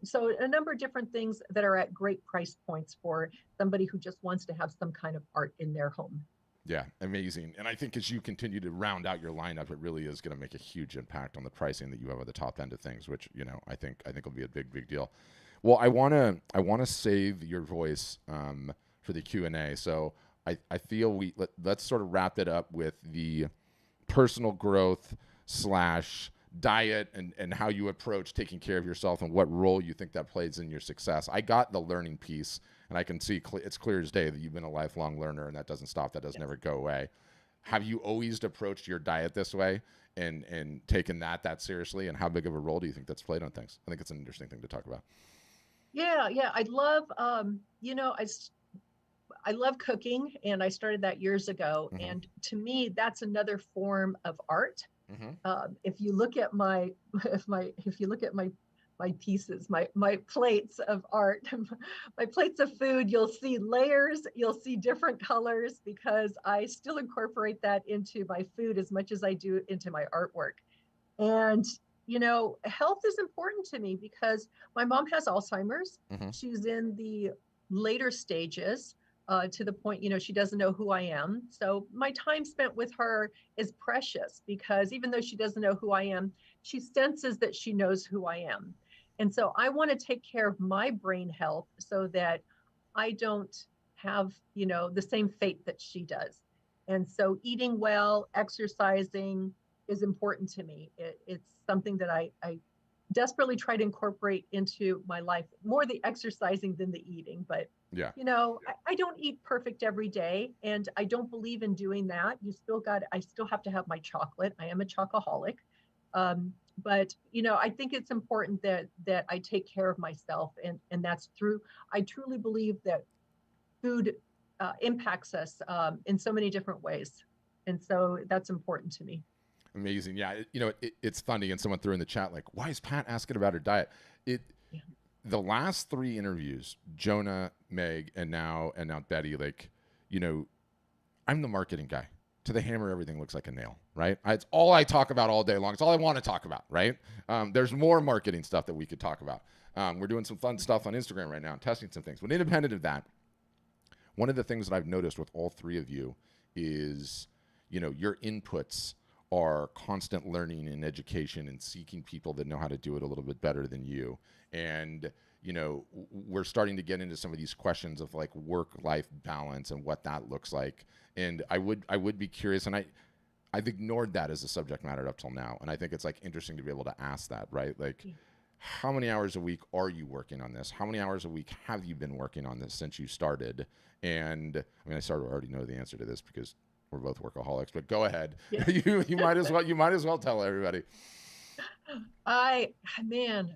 So a number of different things that are at great price points for somebody who just wants to have some kind of art in their home. Yeah, amazing. And I think as you continue to round out your lineup, it really is going to make a huge impact on the pricing that you have at the top end of things, which I think will be a big deal. Well, I wanna save your voice for the Q&A. So I feel let's sort of wrap it up with the personal growth / diet and how you approach taking care of yourself and what role you think that plays in your success. I got the learning piece, and I can see it's clear as day that you've been a lifelong learner, and that doesn't stop. That doesn't ever go away. Have you always approached your diet this way and taken that seriously? And how big of a role do you think that's played on things? I think it's an interesting thing to talk about. Yeah. I love, I love cooking, and I started that years ago. And to me, that's another form of art. If you look at my pieces, my plates of art, my plates of food, you'll see layers, you'll see different colors, because I still incorporate that into my food as much as I do into my artwork. And health is important to me because my mom has Alzheimer's. She's in the later stages. To the point, she doesn't know who I am. So my time spent with her is precious, because even though she doesn't know who I am, she senses that she knows who I am. And so I want to take care of my brain health so that I don't have, the same fate that she does. And so eating well, exercising is important to me. It's something that I desperately try to incorporate into my life, more the exercising than the eating. But I don't eat perfect every day, and I don't believe in doing that. I still have to have my chocolate. I am a chocoholic. But I think it's important that I take care of myself, and that's through, I truly believe that food impacts us in so many different ways. And so that's important to me. Amazing. Yeah. It's funny. And someone threw in the chat, like, why is Pat asking about her diet? The last 3 interviews, Jonah, Meg, and now Betty, I'm the marketing guy. To the hammer, everything looks like a nail, right? It's all I talk about all day long. It's all I want to talk about, right? There's more marketing stuff that we could talk about. We're doing some fun stuff on Instagram right now and testing some things. But independent of that, one of the things that I've noticed with all 3 of you is, your inputs are constant learning and education and seeking people that know how to do it a little bit better than you. And, we're starting to get into some of these questions of like work-life balance and what that looks like. And I would be curious, and I've ignored that as a subject matter up till now. And I think it's like interesting to be able to ask that, right? Like, how many hours a week are you working on this? How many hours a week have you been working on this since you started? And I mean, I sort of already know the answer to this because we're both workaholics, but go ahead. Yeah. You might as well tell everybody. I, man,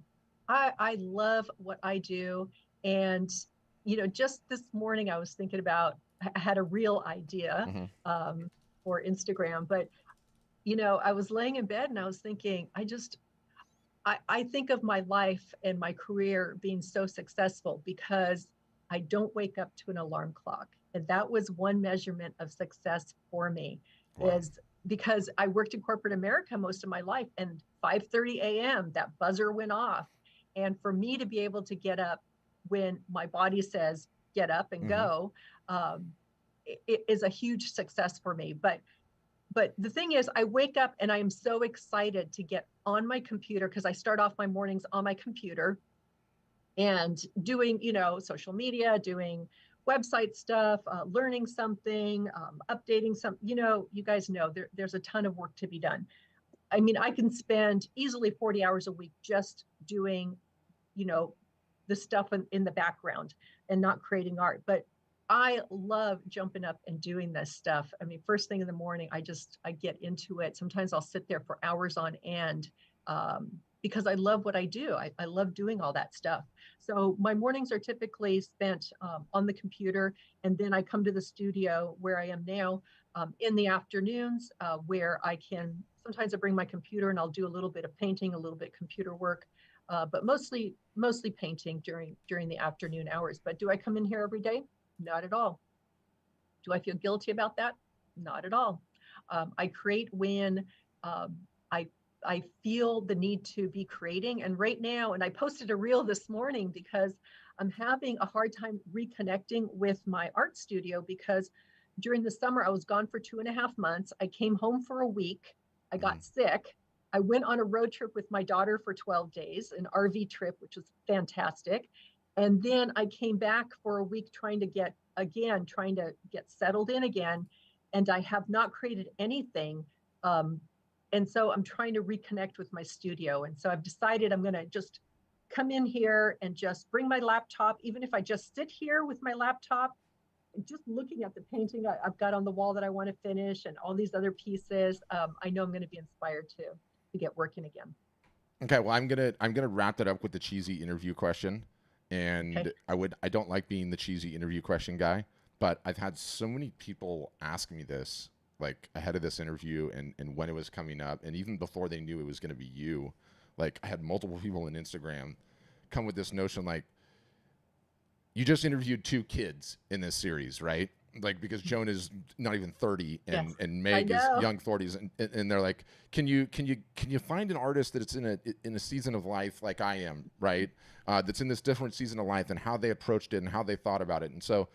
I love what I do. And, just this morning I was thinking about, I had a real idea Mm-hmm. um, for Instagram, but, I was laying in bed and I was thinking, I think of my life and my career being so successful because I don't wake up to an alarm clock. And that was one measurement of success for me, Wow. is because I worked in corporate America most of my life, and 5:30 a.m. that buzzer went off. And for me to be able to get up when my body says get up and Mm-hmm. go, um, it is a huge success for me. But the thing is, I wake up and I am so excited to get on my computer, because I start off my mornings on my computer and doing, social media, doing website stuff, learning something, updating some, you guys know there's a ton of work to be done. I mean, I can spend easily 40 hours a week just doing, you know, the stuff in the background and not creating art. But I love jumping up and doing this stuff. I mean, first thing in the morning, I get into it. Sometimes I'll sit there for hours on end, because I love what I do. I love doing all that stuff. So my mornings are typically spent on the computer, and then I come to the studio where I am now in the afternoons, where I can, sometimes I bring my computer and I'll do a little bit of painting, a little bit of computer work, but mostly painting during the afternoon hours. But do I come in here every day? Not at all. Do I feel guilty about that? Not at all. I create when um, I I feel the need to be creating. And right now, and I posted a reel this morning because I'm having a hard time reconnecting with my art studio, because during the summer I was gone for 2.5 months. I came home for a week. I Mm-hmm. got sick. I went on a road trip with my daughter for 12 days, an RV trip, which was fantastic. And then I came back for a week trying to get settled in again. And I have not created anything. And so I'm trying to reconnect with my studio. And so I've decided I'm going to just come in here and just bring my laptop, even if I just sit here with my laptop, just looking at the painting I've got on the wall that I want to finish and all these other pieces. I know I'm going to be inspired to get working again. Okay, well, I'm gonna wrap that up with the cheesy interview question, Okay. and I don't like being the cheesy interview question guy, but I've had so many people ask me this like ahead of this interview and when it was coming up, and even before they knew it was gonna be you. Like I had multiple people on Instagram come with this notion like, you just interviewed two kids in this series, right? Like because Joan is not even 30 Yes, and I Meg is know. young 40s, and they're like, can you find an artist that's in a season of life like I am, right? That's in this different season of life and how they approached it and how they thought about it. And so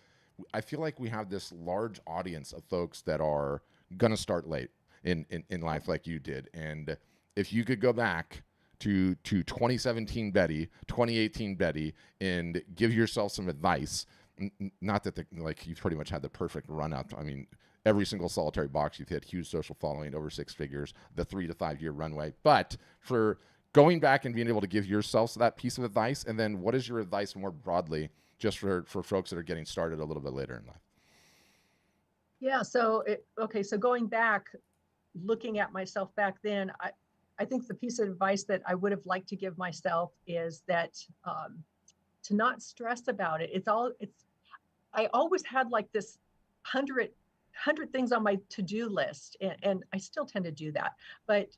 I feel like we have this large audience of folks that are gonna start late in life like you did. And if you could go back to 2017 Betty, 2018 Betty, and give yourself some advice. Not that like you've pretty much had the perfect run up. I mean, every single solitary box you've hit, huge social following, over 6 figures, the 3 to 5 year runway. But for going back and being able to give yourself that piece of advice, and then what is your advice more broadly, just for folks that are getting started a little bit later in life? Yeah. Okay. So going back, looking at myself back then, I think the piece of advice that I would have liked to give myself is that, to not stress about it. I always had like this hundred things on my to-do list, and I still tend to do that, but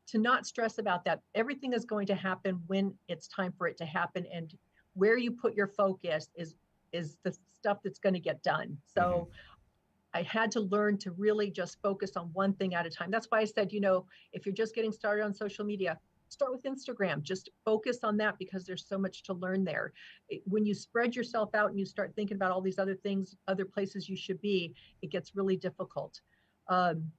to not stress about that. Everything is going to happen when it's time for it to happen, and where you put your focus is the stuff that's going to get done. Mm-hmm. So I had to learn to really just focus on one thing at a time. That's why I said, if you're just getting started on social media, start with Instagram. Just focus on that, because there's so much to learn there. When you spread yourself out and you start thinking about all these other things, other places you should be, it gets really difficult. Um,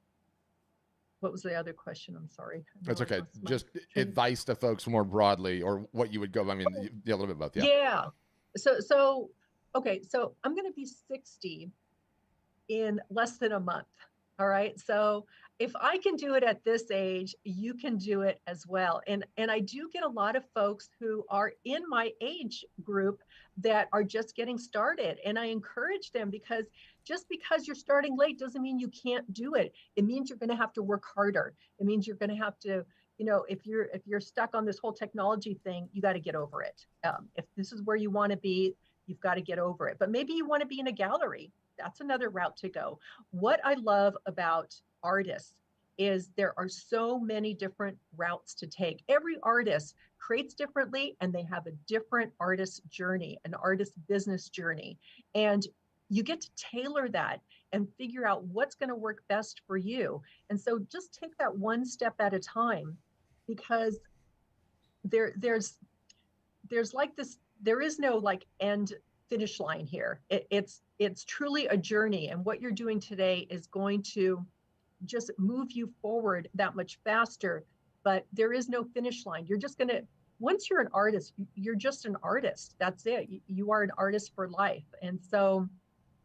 what was the other question? I'm sorry. That's No, I okay. lost my Just train. advice to folks more broadly, or what you would go. I mean, yeah, a little bit both. Yeah. Yeah. So okay. So I'm going to be 60 in less than a month. All right. So if I can do it at this age, you can do it as well. And I do get a lot of folks who are in my age group that are just getting started. And I encourage them, because just because you're starting late doesn't mean you can't do it. It means you're going to have to work harder. It means you're going to have to, if you're stuck on this whole technology thing, you got to get over it. If this is where you want to be, you've got to get over it. But maybe you want to be in a gallery. That's another route to go. What I love about artists is there are so many different routes to take. Every artist creates differently, and they have a different artist journey, an artist business journey. And you get to tailor that and figure out what's going to work best for you. And so just take that one step at a time, because there's like this, there is no like end finish line here. It's truly a journey, and what you're doing today is going to just move you forward that much faster. But there is no finish line. You're just going to, once you're an artist, you're just an artist. That's it. You are an artist for life. And so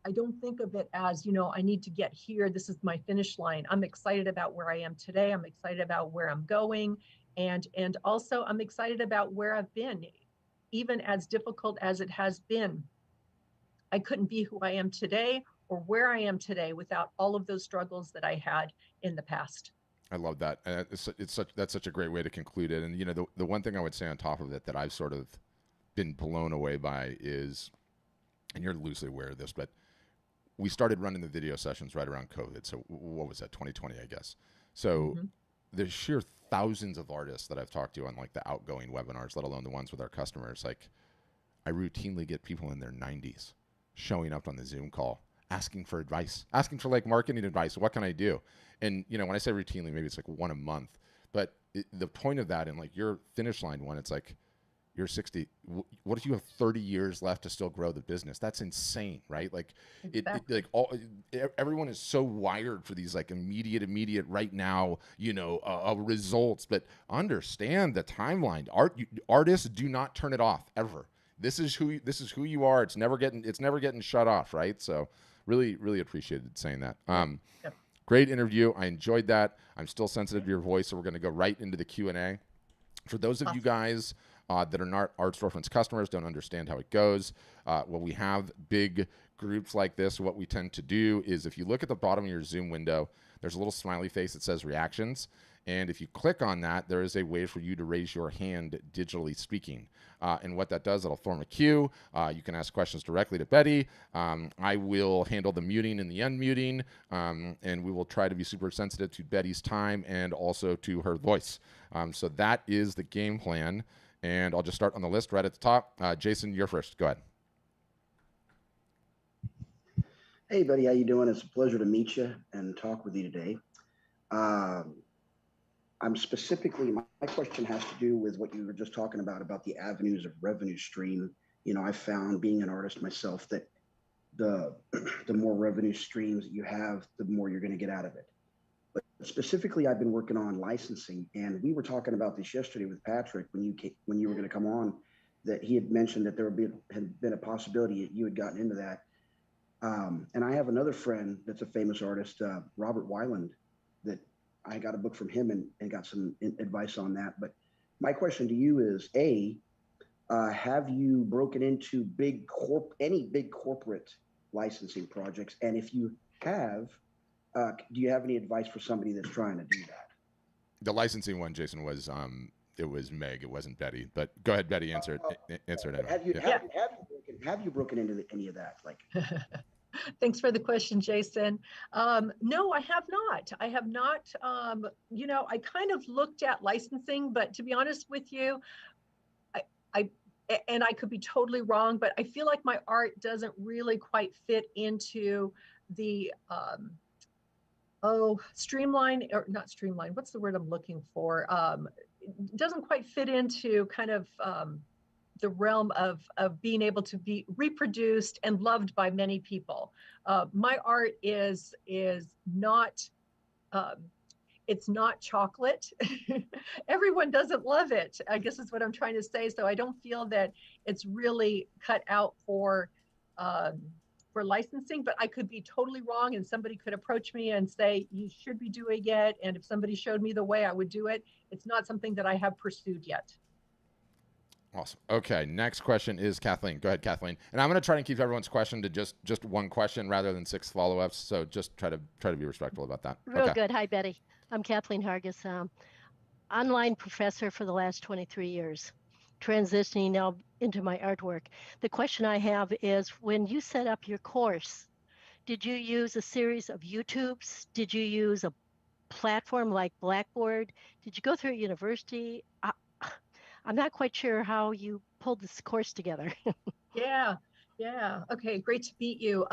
I don't think of it as, I need to get here, this is my finish line. I'm excited about where I am today. I'm excited about where I'm going. And also I'm excited about where I've been. Even as difficult as it has been, I couldn't be who I am today or where I am today without all of those struggles that I had in the past. I love that. That's such a great way to conclude it. And the one thing I would say on top of it that I've sort of been blown away by is, and you're loosely aware of this, but we started running the video sessions right around COVID. So what was that, 2020, I guess. So the sheer thousands of artists that I've talked to on like the outgoing webinars, let alone the ones with our customers, like I routinely get people in their 90s showing up on the Zoom call, asking for advice, asking for like marketing advice. What can I do? And when I say routinely, maybe it's like one a month, but the point of that, and like your finish line one, it's like, you're 60. What if you have 30 years left to still grow the business? That's insane, right? Like Exactly. everyone is so wired for these like immediate right now, results, but understand the timeline. Artists do not turn it off ever. This is who you are. It's never getting shut off, right? So really appreciated saying that. Yep. Great interview. I enjoyed that. I'm still sensitive to your voice, so we're going to go right into the Q&A. For those of you guys that are not Art Storefronts customers, don't understand how it goes, when we have big groups like this, what we tend to do is, if you look at the bottom of your Zoom window, there's a little smiley face that says reactions. And if you click on that, there is a way for you to raise your hand digitally speaking. And what that does, it'll form a queue. You can ask questions directly to Betty. I will handle the muting and the unmuting. And we will try to be super sensitive to Betty's time and also to her voice. So that is the game plan. And I'll just start on the list right at the top. Jason, you're first. Go ahead. Hey, buddy, how you doing? It's a pleasure to meet you and talk with you today. I'm specifically, my question has to do with what you were just talking about the avenues of revenue stream. I found, being an artist myself, that the more revenue streams that you have, the more you're going to get out of it. But specifically, I've been working on licensing, and we were talking about this yesterday with Patrick when you were going to come on, that he had mentioned that had been a possibility that you had gotten into that. And I have another friend that's a famous artist, Robert Weiland, that I got a book from him and got some advice on that. But my question to you is, have you broken into any big corporate licensing projects? And if you have, do you have any advice for somebody that's trying to do that? The licensing one, Jason, was it was Meg. It wasn't Betty. But go ahead, Betty. Answer it. Anyway. Have you broken into any of that? Like, Thanks for the question, Jason. No, I have not. I have not. I kind of looked at licensing, but to be honest with you, and I could be totally wrong, but I feel like my art doesn't really quite fit into the streamline, or not streamline. What's the word I'm looking for? It doesn't quite fit into kind of the realm of being able to be reproduced and loved by many people. My art is not, it's not chocolate. Everyone doesn't love it, I guess is what I'm trying to say. So I don't feel that it's really cut out for for licensing, but I could be totally wrong, and somebody could approach me and say, you should be doing it. And if somebody showed me the way, I would do it. It's not something that I have pursued yet. Awesome. Okay, next question is Kathleen. Go ahead, Kathleen. And I'm going to try and keep everyone's question to just one question rather than 6 follow-ups. So just try to be respectful about that. Real good. Hi, Betty. I'm Kathleen Hargis, online professor for the last 23 years, transitioning now into my artwork. The question I have is, when you set up your course, did you use a series of YouTubes? Did you use a platform like Blackboard? Did you go through a university? I'm not quite sure how you pulled this course together. Yeah. Okay, great to meet you.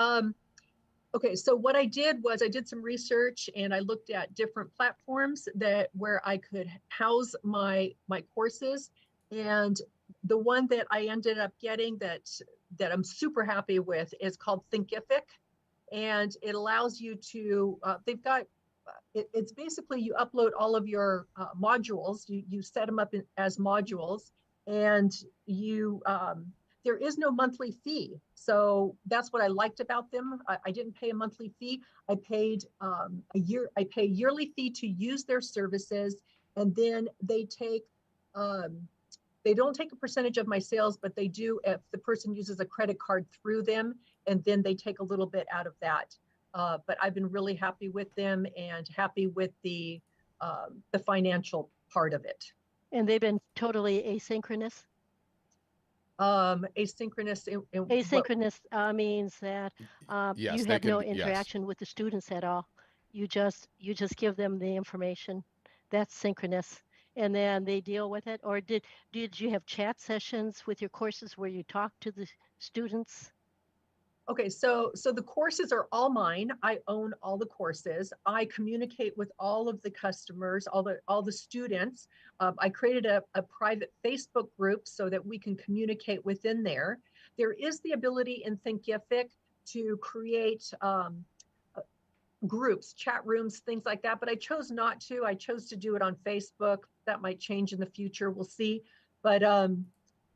Okay, so what I did was I did some research and I looked at different platforms where I could house my courses. And the one that I ended up getting that I'm super happy with is called Thinkific. And it allows you to, they've got, it's basically you upload all of your modules, you set them up as modules, and there is no monthly fee. So that's what I liked about them. I didn't pay a monthly fee. I paid I pay a yearly fee to use their services, and then they don't take a percentage of my sales, but they do if the person uses a credit card through them, and then they take a little bit out of that. But I've been really happy with them and happy with the financial part of it. And they've been totally asynchronous? Asynchronous. Asynchronous means that yes, you have no interaction with the students at all. You just give them the information. That's synchronous. And then they deal with it. Or did you have chat sessions with your courses where you talk to the students? Okay, so the courses are all mine. I own all the courses. I communicate with all of the customers, all the students. I created a private Facebook group so that we can communicate within there. There is the ability in Thinkific to create groups, chat rooms, things like that, but I chose not to. I chose to do it on Facebook. That might change in the future. We'll see. But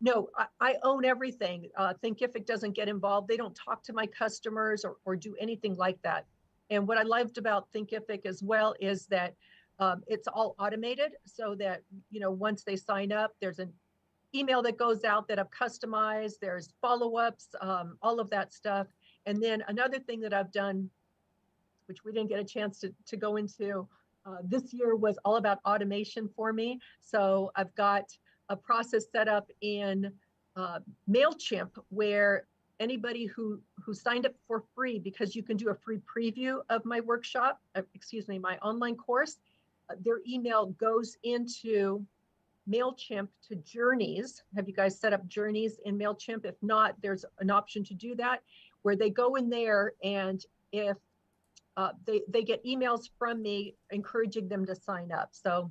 no, I own everything. Thinkific doesn't get involved. They don't talk to my customers or do anything like that. And what I loved about Thinkific as well is that it's all automated, so that, once they sign up, there's an email that goes out that I've customized. There's follow-ups, all of that stuff. And then another thing that I've done, which we didn't get a chance to go into this year, was all about automation for me. So I've got a process set up in MailChimp where anybody who signed up for free, because you can do a free preview of my workshop, my online course, their email goes into MailChimp to Journeys. Have you guys set up Journeys in MailChimp? If not, there's an option to do that, where they go in there, and if they get emails from me encouraging them to sign up. So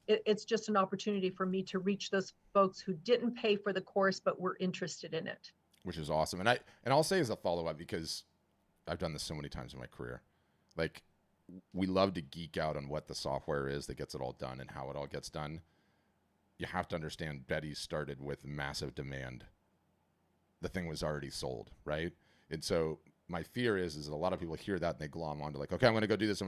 it's just an opportunity for me to reach those folks who didn't pay for the course but were interested in it. Which is awesome. And I'll say as a follow-up, because I've done this so many times in my career, like, we love to geek out on what the software is that gets it all done and how it all gets done. You have to understand, Betty started with massive demand. The thing was already sold, right? And so my fear is that a lot of people hear that and they glom onto, like, okay, I'm going to go do this.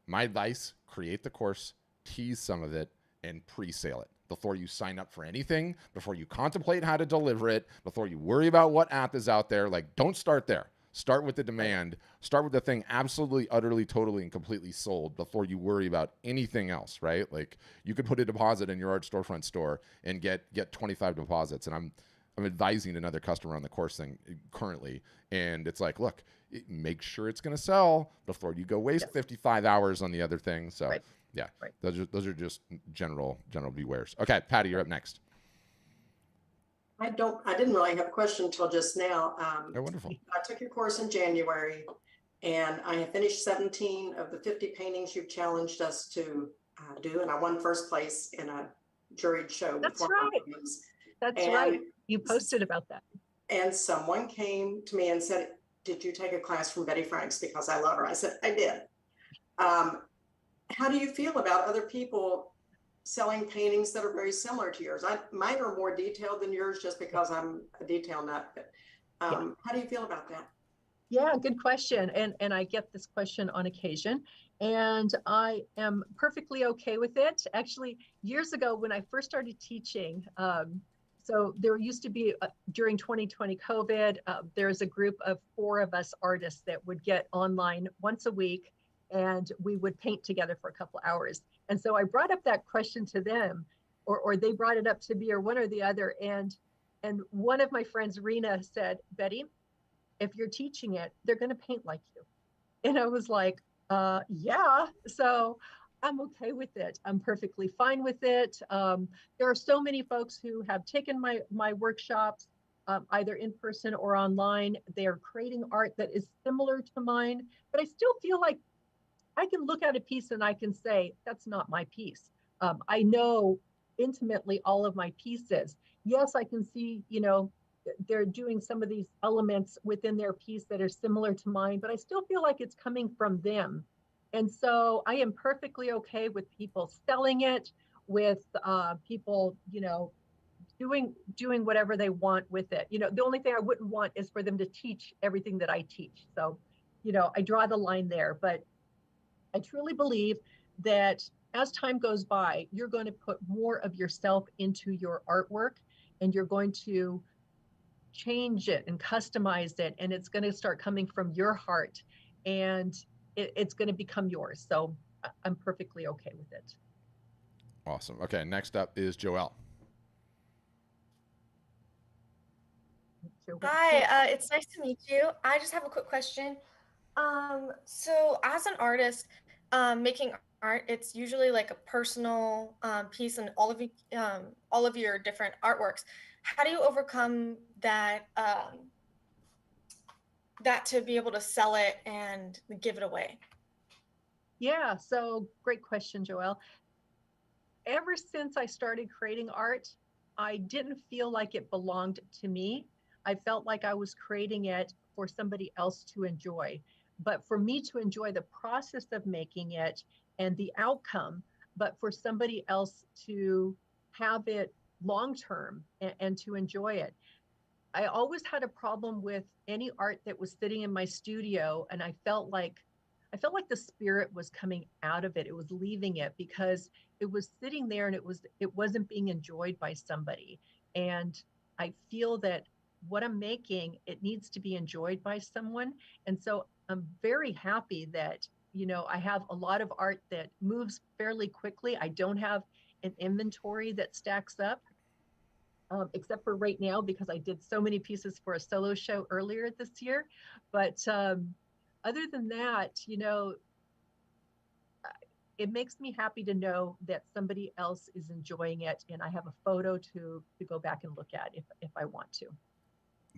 My advice: create the course, tease some of it, and pre-sale it before you sign up for anything, before you contemplate how to deliver it, before you worry about what app is out there. Like, don't start there. Start with the demand. Start with the thing absolutely, utterly, totally, and completely sold before you worry about anything else, right? Like, you could put a deposit in your art storefront store and get 25 deposits. And I'm advising another customer on the course thing currently, and it's like, look, make sure it's going to sell before you go waste 55 hours on the other thing. So. Right. Yeah, right. Those are just general bewares. Okay, Patty, you're up next. I didn't really have a question until just now. Oh, wonderful. I took your course in January, and I have finished 17 of the 50 paintings you've challenged us to do, and I won first place in a juried show. That's right. That's right. You posted about that. And someone came to me and said, "Did you take a class from Betty Franks? Because I love her." I said, "I did." How do you feel about other people selling paintings that are very similar to yours? Mine are more detailed than yours just because I'm a detail nut. But how do you feel about that? Yeah, good question. And I get this question on occasion, and I am perfectly okay with it. Actually, years ago when I first started teaching, so there used to be during 2020 COVID, there's a group of 4 of us artists that would get online once a week, and we would paint together for a couple hours. And so I brought up that question to them, or they brought it up to me, or one or the other. And one of my friends, Rena, said, Betty, if you're teaching it, they're going to paint like you. And I was like, yeah. So I'm okay with it. I'm perfectly fine with it. There are so many folks who have taken my workshops, either in person or online. They are creating art that is similar to mine, but I still feel like I can look at a piece and I can say, that's not my piece. I know intimately all of my pieces. Yes, I can see, they're doing some of these elements within their piece that are similar to mine, but I still feel like it's coming from them. And so I am perfectly okay with people selling it, with people, doing whatever they want with it. The only thing I wouldn't want is for them to teach everything that I teach. So, I draw the line there, but I truly believe that as time goes by, you're going to put more of yourself into your artwork, and you're going to change it and customize it. And it's going to start coming from your heart, and it's going to become yours. So I'm perfectly okay with it. Awesome. Okay, next up is Joelle. Hi, it's nice to meet you. I just have a quick question. So as an artist, making art, it's usually like a personal piece and all of your different artworks. How do you overcome that to be able to sell it and give it away? Yeah, so great question, Joelle. Ever since I started creating art, I didn't feel like it belonged to me. I felt like I was creating it for somebody else to enjoy. But for me to enjoy the process of making it and the outcome, but for somebody else to have it long term and to enjoy it. I always had a problem with any art that was sitting in my studio, and I felt like the spirit was coming out of it. It was leaving it because it was sitting there and it wasn't being enjoyed by somebody. And I feel that what I'm making, it needs to be enjoyed by someone. And so I'm very happy that, I have a lot of art that moves fairly quickly. I don't have an inventory that stacks up, except for right now because I did so many pieces for a solo show earlier this year. But other than that, it makes me happy to know that somebody else is enjoying it, and I have a photo to go back and look at if I want to.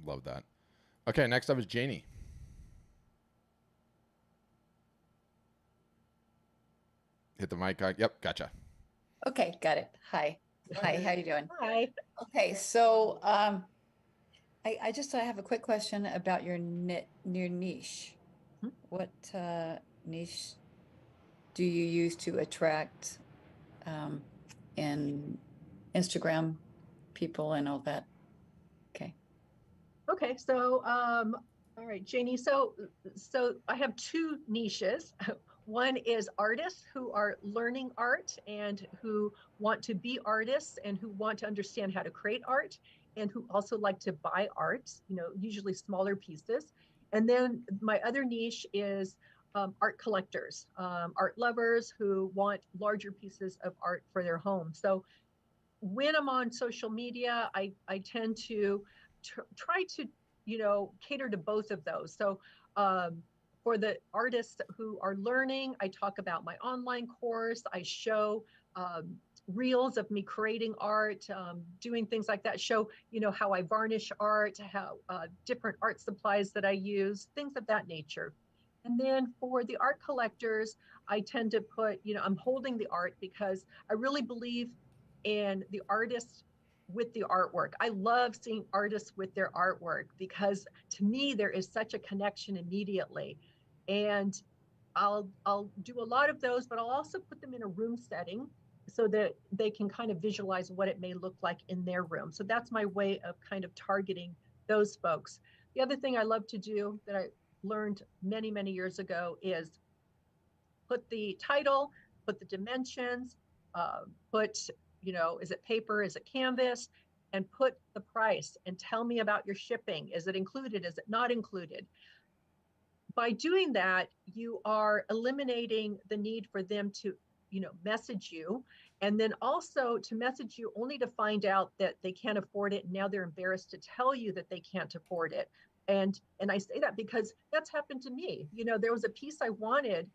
Love that. Okay, next up is Janie. Hit the mic. Yep, gotcha. Okay, got it. Hi. Hi, how you doing? Hi. Okay, so I have a quick question about your niche. Hmm? What niche do you use to attract in Instagram people and all that? Okay. Okay, so all right, Janie. So I have 2 niches. One is artists who are learning art and who want to be artists and who want to understand how to create art and who also like to buy art, usually smaller pieces. And then my other niche is art collectors, art lovers who want larger pieces of art for their home. So when I'm on social media, I tend to try to, cater to both of those. So for the artists who are learning, I talk about my online course. I show reels of me creating art, doing things like that, show, how I varnish art, how different art supplies that I use, things of that nature. And then for the art collectors, I tend to put, I'm holding the art because I really believe in the artist with the artwork. I love seeing artists with their artwork because to me there is such a connection immediately. And I'll do a lot of those, but I'll also put them in a room setting so that they can kind of visualize what it may look like in their room. So that's my way of kind of targeting those folks. The other thing I love to do that learned many, many years ago is put the title, put the dimensions, put, is it paper, is it canvas, and put the price and tell me about your shipping. Is it included? Is it not included? By doing that, you are eliminating the need for them to, message you, and then also to message you only to find out that they can't afford it. And now they're embarrassed to tell you that they can't afford it. And I say that because that's happened to me. There was a piece I wanted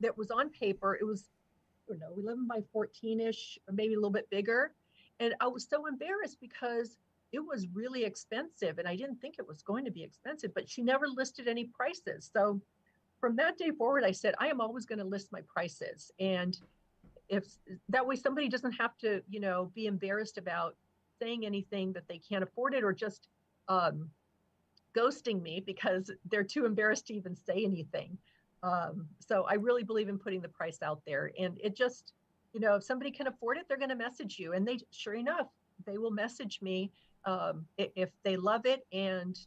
that was on paper. It was, 11 by 14-ish, or maybe a little bit bigger. And I was so embarrassed because it was really expensive. And I didn't think it was going to be expensive, but she never listed any prices. So from that day forward, I said, I am always going to list my prices. And if that way somebody doesn't have to, be embarrassed about saying anything that they can't afford it, or just ghosting me because they're too embarrassed to even say anything. So I really believe in putting the price out there, and it just, if somebody can afford it, they're going to message you, and they, sure enough, they will message me if they love it. And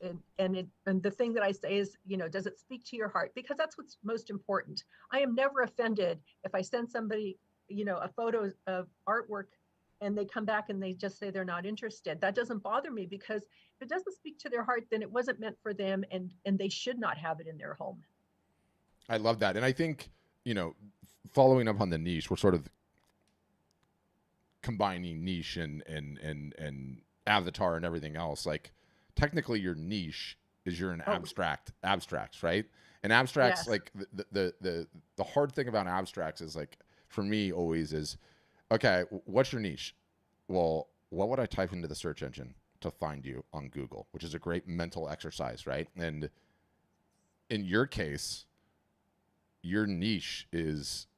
the thing that I say is, does it speak to your heart? Because that's what's most important. I am never offended if I send somebody, a photo of artwork and they come back and they just say they're not interested. That doesn't bother me, because if it doesn't speak to their heart, then it wasn't meant for them, and they should not have it in their home. I love that. And I think, following up on the niche, we're sort of combining niche and avatar and everything else. Like, technically your niche is you're an abstracts, right? And abstracts, Yes. like the hard thing about abstracts is, like, for me always is, okay, what's your niche? Well, what would I type into the search engine to find you on Google, which is a great mental exercise, right? And in your case, your niche is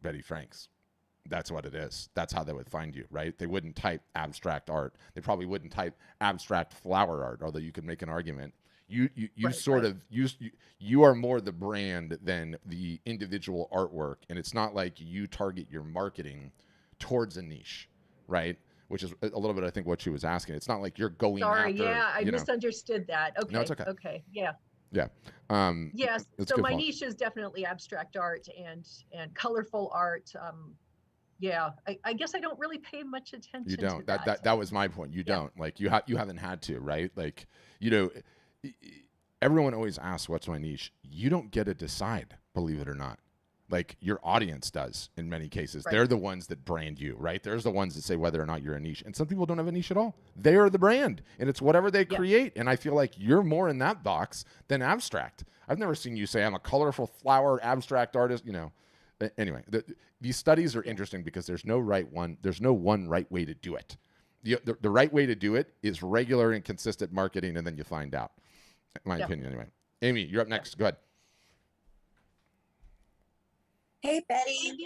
Betty Franks. That's what it is. That's how they would find you, right? They wouldn't type abstract art. They probably wouldn't type abstract flower art, although you could make an argument. You Right, sort right. of you are more the brand than the individual artwork, and it's not like you target your marketing towards a niche, right? Which is a little bit, I think, what she was asking. It's not like you're going Sorry, after, yeah, I misunderstood that. No, it's Okay, okay. okay, yeah. Yeah, Yes, it's a so good my point. niche is definitely abstract art and colorful art. Yeah, I guess I don't really pay much You attention to don't. that. That was my point. You Yeah, don't. Like, you haven't had to, right? Like, you know, everyone always asks what's my niche. You don't get to decide, believe it or not. Like, your audience does in many cases. right. They're the ones that brand you, right? There's the ones that say whether or not you're a niche. And some people don't have a niche at all. They are the brand, and it's whatever they Yeah. create. And I feel like you're more in that box than abstract. I've never seen you say I'm a colorful flower abstract artist, Anyway, these studies are interesting because there's no one right way to do it. The right way to do it is regular and consistent marketing, and then you find out. In my Yeah. opinion, anyway. Amy, you're up next. Go ahead. Hey, Betty.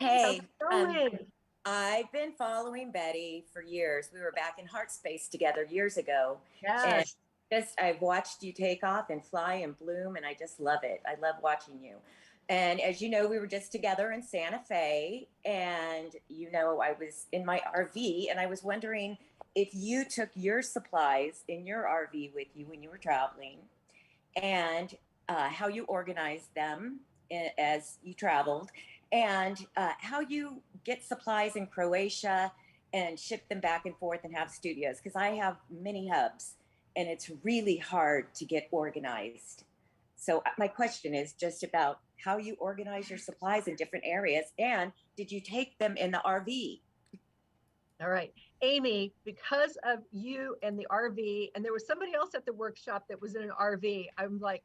How's Hey, it going? I've been following Betty for years. We were back in Heart Space together years ago. And Yes. I've watched you take off and fly and bloom, and I just love it. I love watching you. And as you know, we were just together in Santa Fe, and I was in my RV, and I was wondering if you took your supplies in your RV with you when you were traveling, and how you organized them as you traveled, and how you get supplies in Croatia and ship them back and forth and have studios. Because I have many hubs, and it's really hard to get organized. So my question is just about how you organize your supplies in different areas, and did you take them in the RV? All right. Amy, because of you and the RV, and there was somebody else at the workshop that was in an RV, I'm like,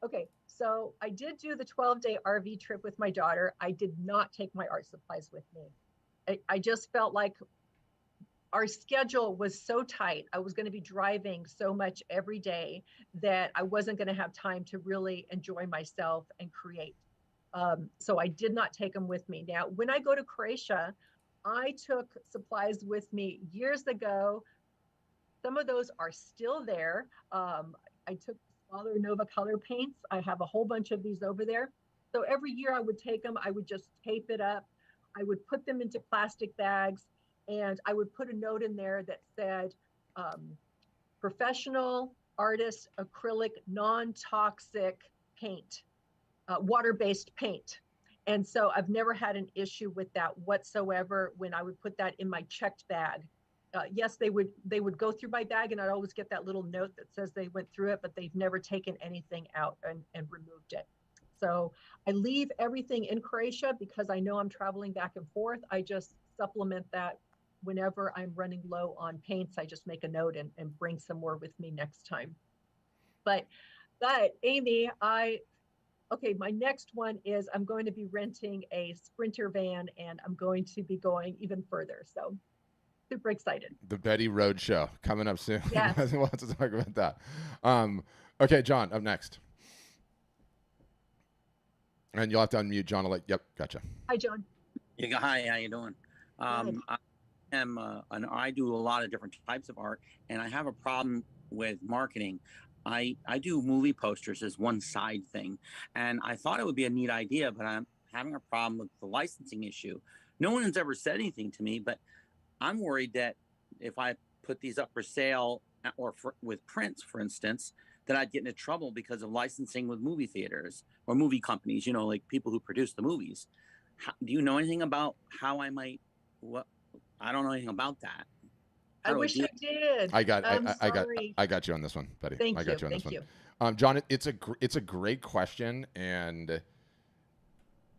okay, so I did do the 12-day RV trip with my daughter. I did not take my art supplies with me. I just felt like our schedule was so tight. I was going to be driving so much every day that I wasn't going to have time to really enjoy myself and create. So I did not take them with me. Now, when I go to Croatia, I took supplies with me years ago. Some of those are still there. I took smaller Nova color paints. I have a whole bunch of these over there. So every year I would take them, I would just tape it up. I would put them into plastic bags, and I would put a note in there that said, professional artist acrylic non-toxic paint, water-based paint. And so I've never had an issue with that whatsoever when I would put that in my checked bag. Yes, they would go through my bag, and I'd always get that little note that says they went through it, but they've never taken anything out and removed it. So I leave everything in Croatia because I know I'm traveling back and forth. I just supplement that whenever I'm running low on paints. I just make a note and bring some more with me next time. But Amy, okay, my next one is I'm going to be renting a Sprinter van, and I'm going to be going even further. So super excited. The Betty Road Show coming up soon. Yes. We'll have to talk about that. Okay, John, up next. And you'll have to unmute John. Yep, gotcha. Hi, John. Yeah, hi, how you doing? I do a lot of different types of art, and I have a problem with marketing. I do movie posters as one side thing, and I thought it would be a neat idea, but I'm having a problem with the licensing issue. No one has ever said anything to me, but I'm worried that if I put these up for sale or with prints, for instance, that I'd get into trouble because of licensing with movie theaters or movie companies, you know, like people who produce the movies. Do you know anything about how I might, I don't know anything about that. I wish I did. I got you on this one, buddy. Thank I got you on this one. You. John, it's a great question, and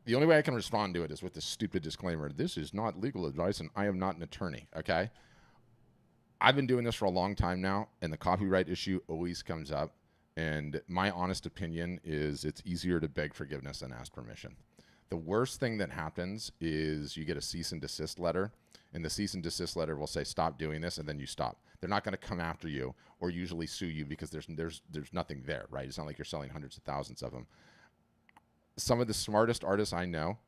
the only way I can respond to it is with the stupid disclaimer: this is not legal advice, and I am not an attorney. Okay, I've been doing this for a long time now, and the copyright issue always comes up. And my honest opinion is it's easier to beg forgiveness than ask permission. The worst thing that happens is you get a cease and desist letter, and the cease and desist letter will say, stop doing this, and then you stop. They're not going to come after you or usually sue you because there's nothing there, right? It's not like you're selling hundreds of thousands of them. Some of the smartest artists I know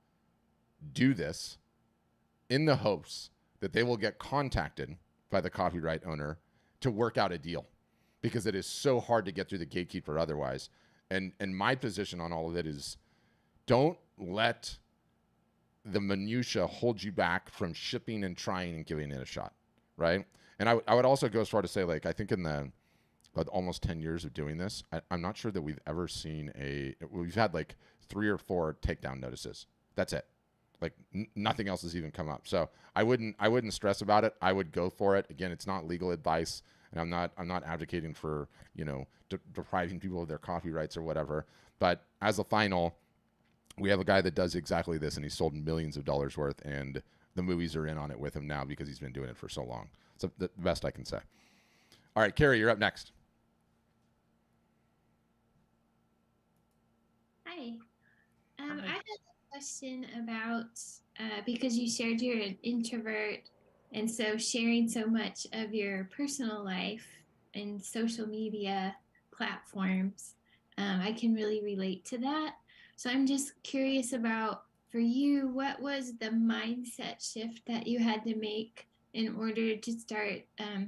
do this in the hopes that they will get contacted by the copyright owner to work out a deal, because it is so hard to get through the gatekeeper otherwise. And my position on all of it is, don't let the minutia hold you back from shipping and trying and giving it a shot, right? And I would also go as far to say, like, I think in the almost 10 years of doing this, I'm not sure that we've ever seen we've had like 3 or 4 takedown notices. That's it. Like nothing else has even come up. So I wouldn't stress about it. I would go for it. Again, it's not legal advice, and I'm not advocating for, you know, depriving people of their copyrights or whatever. But as a final, we have a guy that does exactly this, and he's sold millions of dollars worth, and the movies are in on it with him now because he's been doing it for so long. So the best I can say. All right, Carrie, you're up next. Hi. I had a question about, because you shared you're an introvert, and so sharing so much of your personal life in social media platforms, I can really relate to that. So I'm just curious about, for you, what was the mindset shift that you had to make in order to start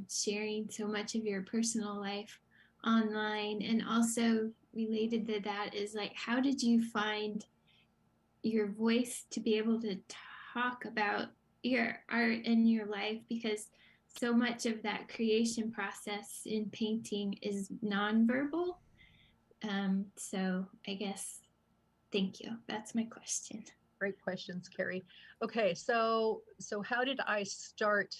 sharing so much of your personal life online? And also related to that is, like, how did you find your voice to be able to talk about your art and your life? Because so much of that creation process in painting is nonverbal. So I guess, thank you. That's my question. Great questions, Carrie. Okay, so how did I start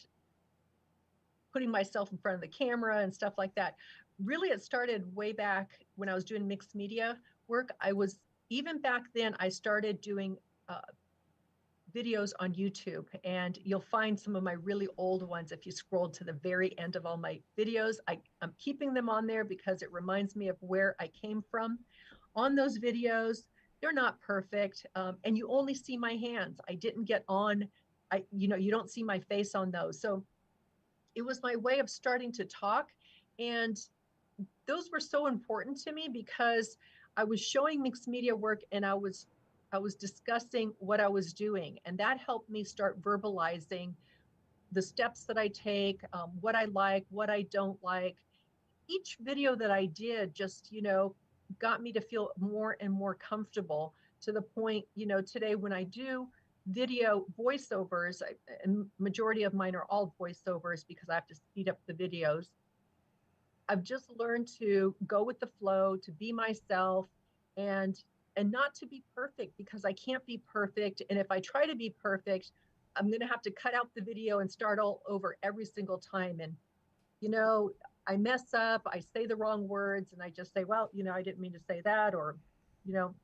putting myself in front of the camera and stuff like that? Really, it started way back when I was doing mixed media work. Even back then, I started doing videos on YouTube, and you'll find some of my really old ones if you scroll to the very end of all my videos. I'm keeping them on there because it reminds me of where I came from. On those videos, they're not perfect, and you only see my hands. I didn't get on, you don't see my face on those. So it was my way of starting to talk, and those were so important to me because I was showing mixed media work, and I was discussing what I was doing, and that helped me start verbalizing the steps that I take, what I like, what I don't like. Each video that I did just, got me to feel more and more comfortable, to the point, today when I do video voiceovers, and majority of mine are all voiceovers because I have to speed up the videos. I've just learned to go with the flow, to be myself, and not to be perfect, because I can't be perfect. And if I try to be perfect, I'm going to have to cut out the video and start all over every single time. And, you know, I mess up, I say the wrong words, and I just say, well, you know, I didn't mean to say that. Or, you know,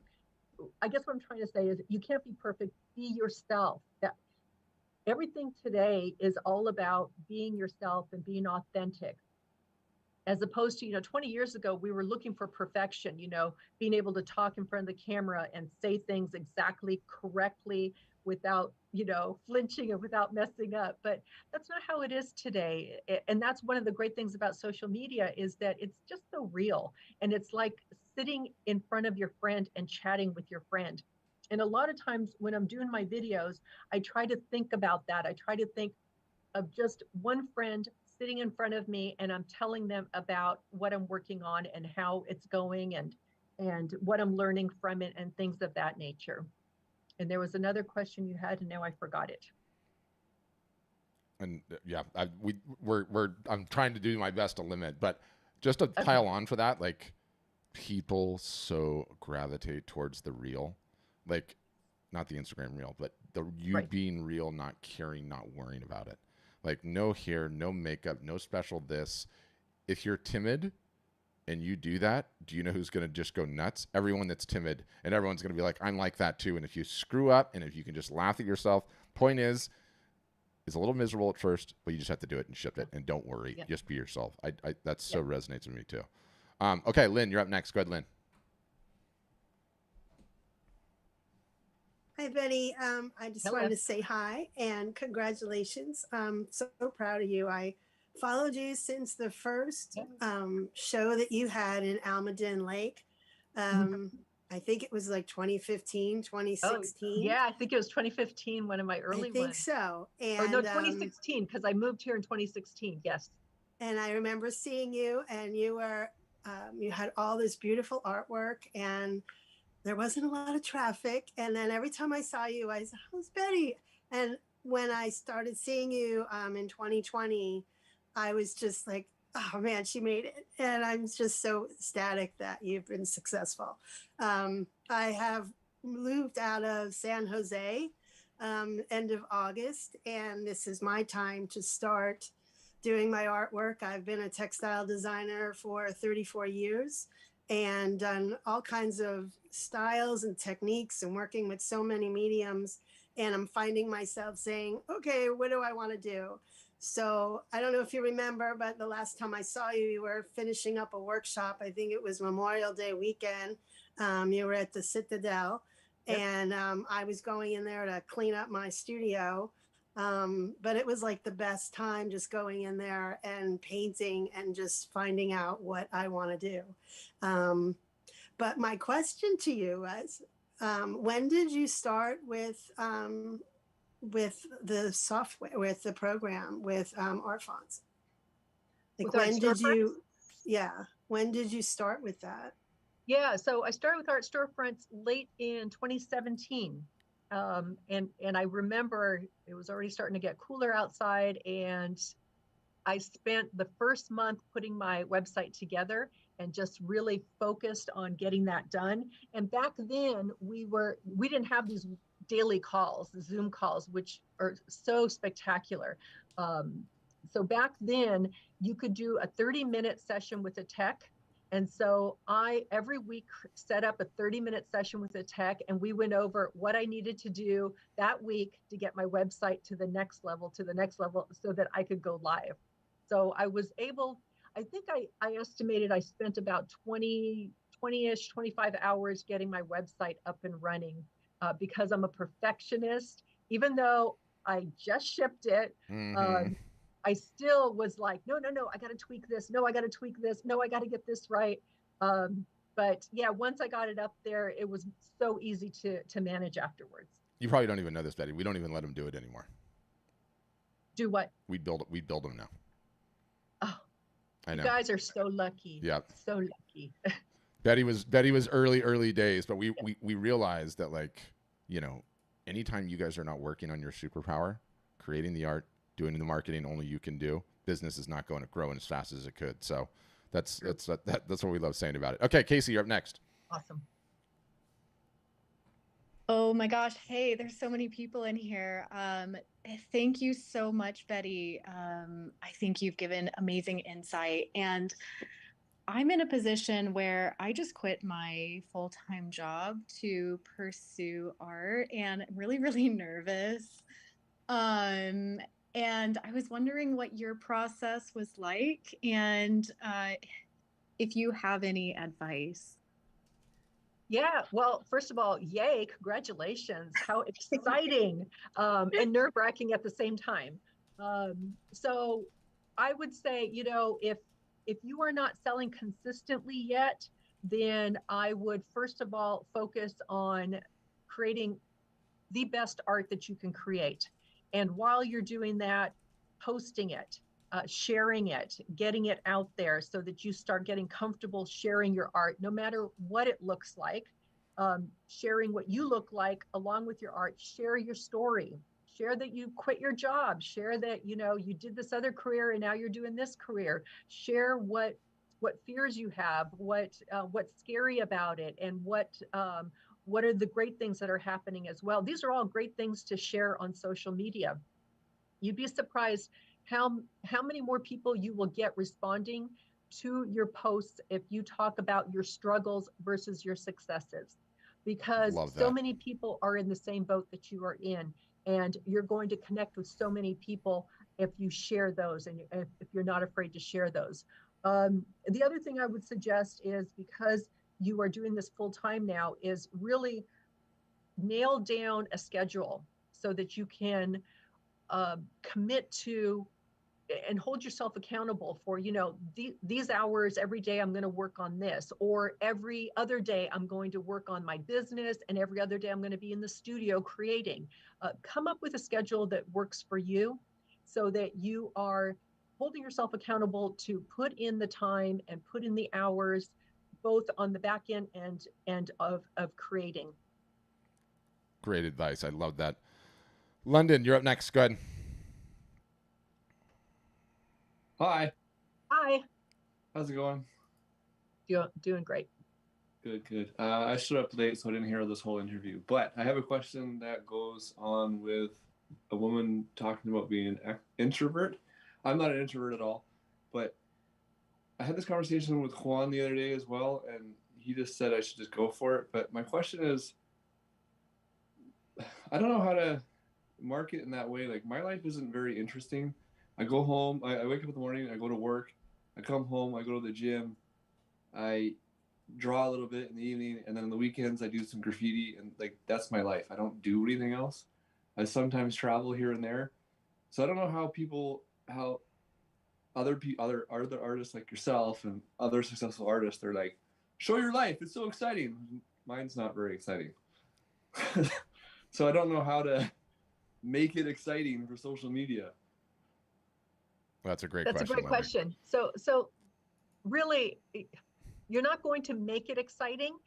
I guess what I'm trying to say is you can't be perfect, be yourself. That everything today is all about being yourself and being authentic, as opposed to, you know, 20 years ago, we were looking for perfection, you know, being able to talk in front of the camera and say things exactly correctly without, you know, flinching and without messing up. But that's not how it is today. And that's one of the great things about social media, is that it's just so real. And it's like sitting in front of your friend and chatting with your friend. And a lot of times when I'm doing my videos, I try to think about that. I try to think of just one friend sitting in front of me, and I'm telling them about what I'm working on and how it's going, and what I'm learning from it and things of that nature. And there was another question you had, and now I forgot it. And yeah, I'm trying to do my best to limit, but just to pile on for that, like, people so gravitate towards the real, like, not the Instagram reel, but the you Right. being real, not caring, not worrying about it. Like, no hair, no makeup, no special this. If you're timid and you do that, do you know who's going to just go nuts? Everyone that's timid, and everyone's going to be like, I'm like that too. And if you screw up, and if you can just laugh at yourself, point is, it's a little miserable at first, but you just have to do it and ship it, and don't worry. Yeah. Just be yourself. That so resonates with me too. Okay, Lynn, you're up next. Go ahead, Lynn. Hi, Betty. I just wanted to say hi and congratulations. I'm so proud of you. I followed you since the first show that you had in Almaden Lake. I think it was like 2015, 2016. Oh, yeah, I think it was 2015, one of my early ones. I think so. And, or no, 2016, because I moved here in 2016. Yes. And I remember seeing you, and you were, you had all this beautiful artwork, and there wasn't a lot of traffic. And then every time I saw you, I said, how's Betty? And when I started seeing you in 2020, I was just like, oh man, she made it. And I'm just so ecstatic that you've been successful. I have moved out of San Jose end of August, and this is my time to start doing my artwork. I've been a textile designer for 34 years and done all kinds of styles and techniques and working with so many mediums. And I'm finding myself saying, okay, what do I want to do? So I don't know if you remember, but the last time I saw you, you were finishing up a workshop. I think it was Memorial Day weekend. You were at the Citadel. Yep. And I was going in there to clean up my studio. But it was like the best time, just going in there and painting and just finding out what I want to do. But my question to you was, when did you start with the software, with the program, with Storefronts? Like, when did you, when did you start with that? Yeah, so I started with Art Storefronts late in 2017. And I remember it was already starting to get cooler outside, and I spent the first month putting my website together and just really focused on getting that done. And back then we didn't have these daily calls, the Zoom calls, which are so spectacular. So back then you could do a 30-minute session with a tech. And so I, every week, set up a 30-minute session with a tech, and we went over what I needed to do that week to get my website to the next level, so that I could go live. So I was able, I think I estimated I spent about 20-ish, 25 hours getting my website up and running, because I'm a perfectionist. Even though I just shipped it, I still was like, no, I got to tweak this. No, I got to tweak this. No, I got to get this right. But yeah, once I got it up there, it was so easy to manage afterwards. You probably don't even know this, Betty. We don't even let them do it anymore. Do what? We build them now. Oh, I know. You guys are so lucky. Yeah. So lucky. Betty was early days, but we realized that, like, you know, anytime you guys are not working on your superpower, creating the art, doing the marketing only you can do, business is not going to grow as fast as it could. So That's what we love saying about it. Okay, Casey, you're up next. Awesome. Oh my gosh. Hey, there's so many people in here. Thank you so much, Betty. I think you've given amazing insight. And I'm in a position where I just quit my full-time job to pursue art, and I'm really, really nervous. And I was wondering what your process was like, and if you have any advice. Yeah, well, first of all, yay, congratulations. How exciting and nerve-wracking at the same time. So I would say, if you are not selling consistently yet, then I would first of all focus on creating the best art that you can create. And while you're doing that, posting it, sharing it, getting it out there so that you start getting comfortable sharing your art, no matter what it looks like. Sharing what you look like along with your art. Share your story. Share that you quit your job. Share that you did this other career and now you're doing this career. Share what fears you have, what's scary about it, and what are the great things that are happening as well. These are all great things to share on social media. You'd be surprised how many more people you will get responding to your posts if you talk about your struggles versus your successes, because so many people are in the same boat that you are in, and you're going to connect with so many people if you share those, and if you're not afraid to share those. The other thing I would suggest is, because you are doing this full time now, is really nail down a schedule so that you can commit to and hold yourself accountable for, these hours every day I'm going to work on this, or every other day I'm going to work on my business, and every other day I'm going to be in the studio creating. Come up with a schedule that works for you so that you are holding yourself accountable to put in the time and put in the hours, both on the back end and of creating. Great advice. I love that. London, you're up next. Go ahead. Hi. Hi. How's it going? Doing great. Good. I showed up late, so I didn't hear this whole interview. But I have a question that goes on with a woman talking about being an introvert. I'm not an introvert at all, but I had this conversation with Juan the other day as well, and he just said I should just go for it. But my question is, I don't know how to market in that way. Like, my life isn't very interesting. I go home, I wake up in the morning, I go to work, I come home, I go to the gym, I draw a little bit in the evening, and then on the weekends I do some graffiti, and like, that's my life. I don't do anything else. I sometimes travel here and there. So I don't know how other artists like yourself and other successful artists, they're like, show your life, it's so exciting. Mine's not very exciting. So I don't know how to make it exciting for social media. That's a great question. That's a great question. So really, you're not going to make it exciting.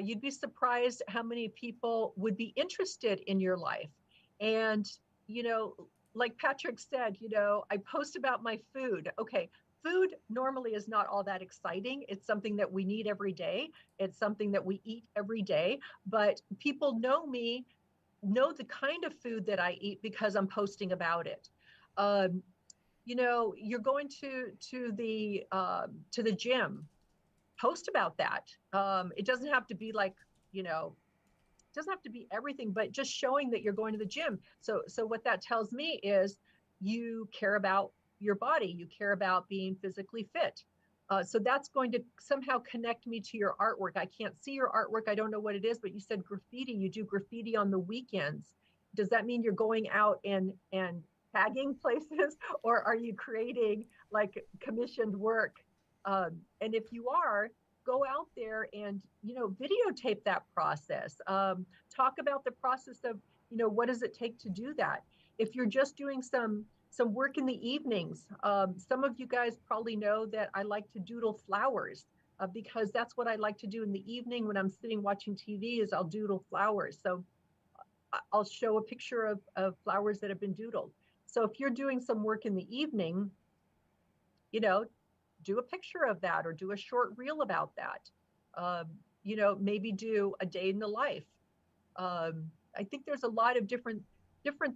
You'd be surprised how many people would be interested in your life. And, like Patrick said, I post about my food. Okay, food normally is not all that exciting. It's something that we need every day. It's something that we eat every day. But people know me, know the kind of food that I eat because I'm posting about it. You're going to the gym, post about that. It doesn't have to be like, it doesn't have to be everything, but just showing that you're going to the gym. So what that tells me is you care about your body, you care about being physically fit. So that's going to somehow connect me to your artwork. I can't see your artwork. I don't know what it is, but you said graffiti. You do graffiti on the weekends. Does that mean you're going out and tagging places, or are you creating like commissioned work? And if you are, go out there and videotape that process. Talk about the process of what does it take to do that. If you're just doing some work in the evenings, some of you guys probably know that I like to doodle flowers, because that's what I like to do in the evening when I'm sitting watching TV. Is I'll doodle flowers. So I'll show a picture of flowers that have been doodled. So if you're doing some work in the evening, do a picture of that or do a short reel about that. You know, maybe do a day in the life. I think there's a lot of different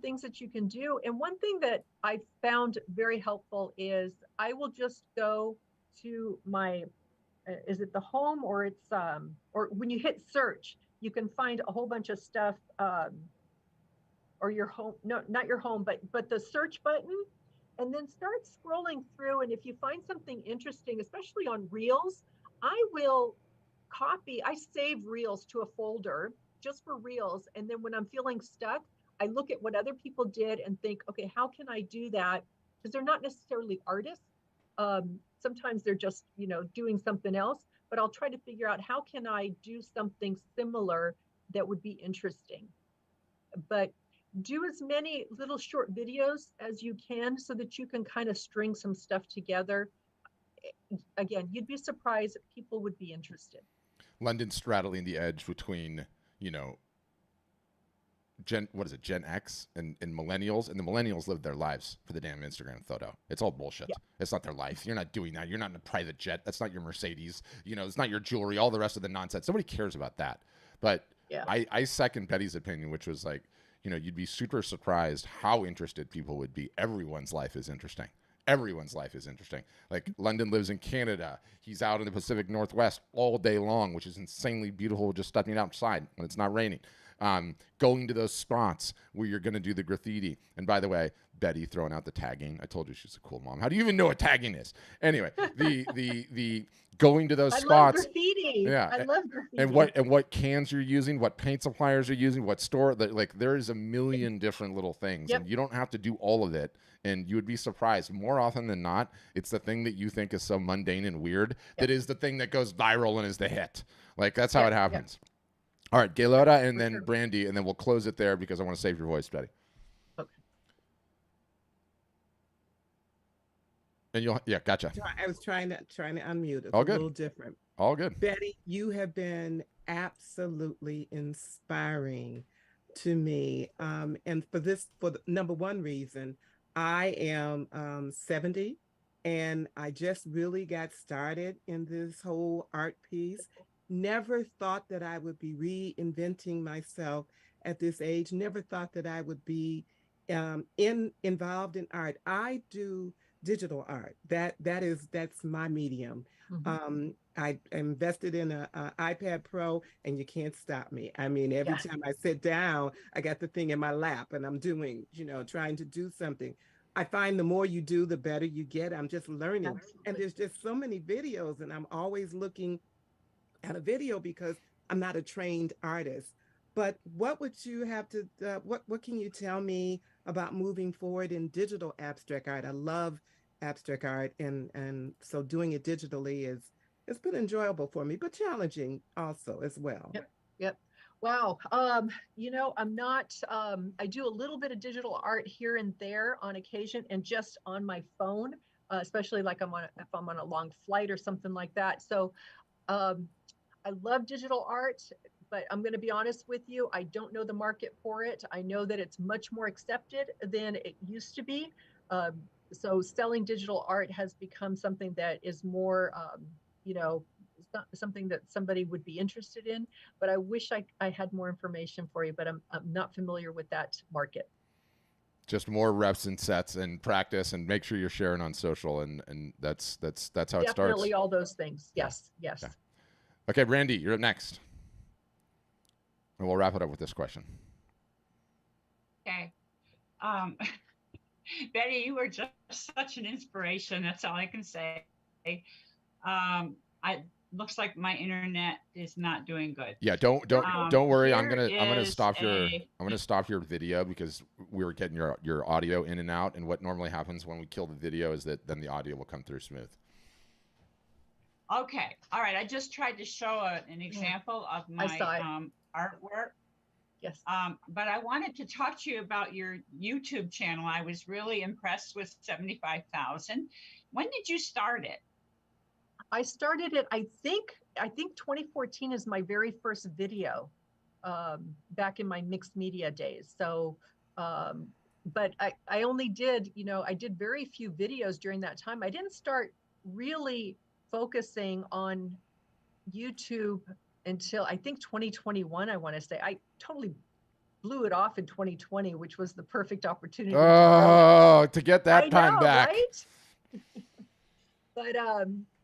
things that you can do. And one thing that I found very helpful is I will just go to my, is it the home, or it's or when you hit search, you can find a whole bunch of stuff, or your home, no, not your home, but the search button, and then start scrolling through. And if you find something interesting, especially on reels, I will I save reels to a folder just for reels. And then when I'm feeling stuck, I look at what other people did and think, okay, how can I do that? Because they're not necessarily artists. Sometimes they're just, you know, doing something else, but I'll try to figure out how can I do something similar that would be interesting. But do as many little short videos as you can so that you can kind of string some stuff together. Again, you'd be surprised if people would be interested. London straddling the edge between, you know, Gen X and millennials, and the millennials live their lives for the damn Instagram photo. It's all bullshit. Yeah. It's not their life. You're not doing that. You're not in a private jet. That's not your Mercedes. You know, it's not your jewelry, all the rest of the nonsense. Nobody cares about that. But yeah. I second Betty's opinion, which was like, you know, you'd be super surprised how interested people would be. Everyone's life is interesting. Everyone's life is interesting. Like London lives in Canada. He's out in the Pacific Northwest all day long, which is insanely beautiful, just stepping outside when it's not raining. Going to those spots where you're going to do the graffiti. And by the way, Betty throwing out the tagging. I told you she's a cool mom. How do you even know what tagging is? Anyway, the going to those spots. I love graffiti. Yeah. I love graffiti. And what cans you're using, what paint suppliers you're using, what store, like there is a million different little things. Yep. And you don't have to do all of it. And you would be surprised. More often than not, it's the thing that you think is so mundane and weird that is the thing that goes viral and is the hit. Like that's how it happens. All right, Gaylota and then Brandy, and then we'll close it there because I want to save your voice, Betty. Okay. And gotcha. I was trying to unmute. It's All a good. little different. All good. Betty, you have been absolutely inspiring to me. And for the number one reason, I am 70 and I just really got started in this whole art piece. Never thought that I would be reinventing myself at this age. Never thought that I would be involved in art. I do digital art. That's my medium. Mm-hmm. I invested in an iPad Pro, and you can't stop me. I mean, every time I sit down, I got the thing in my lap, and I'm doing, trying to do something. I find the more you do, the better you get. I'm just learning, and there's just so many videos, and I'm always looking at a video because I'm not a trained artist. But what would you have to, what can you tell me about moving forward in digital abstract art? I love abstract art, and so doing it digitally it's been enjoyable for me, but challenging also as well. Yep. Wow. I'm not, I do a little bit of digital art here and there on occasion and just on my phone, especially like if I'm on a long flight or something like that. So I love digital art, but I'm going to be honest with you. I don't know the market for it. I know that it's much more accepted than it used to be. So selling digital art has become something that is more, something that somebody would be interested in. But I wish I had more information for you, but I'm not familiar with that market. Just more reps and sets and practice, and make sure you're sharing on social, and that's how it starts. Definitely all those things. Yes. Yeah. Okay, Randy, you're up next. And we'll wrap it up with this question. Okay. Betty, you were just such an inspiration. That's all I can say. Looks like my internet is not doing good. Yeah, don't worry. I'm gonna stop your video because we were getting your audio in and out. And what normally happens when we kill the video is that then the audio will come through smooth. Okay. All right. I just tried to show an example of my artwork. Yes. But I wanted to talk to you about your YouTube channel. I was really impressed with 75,000. When did you start it? I started it, I think 2014 is my very first video, back in my mixed media days. So, but I only did, I did very few videos during that time. I didn't start really focusing on YouTube until I think 2021, I want to say. I totally blew it off in 2020, which was the perfect opportunity to get that I time know, back. right? But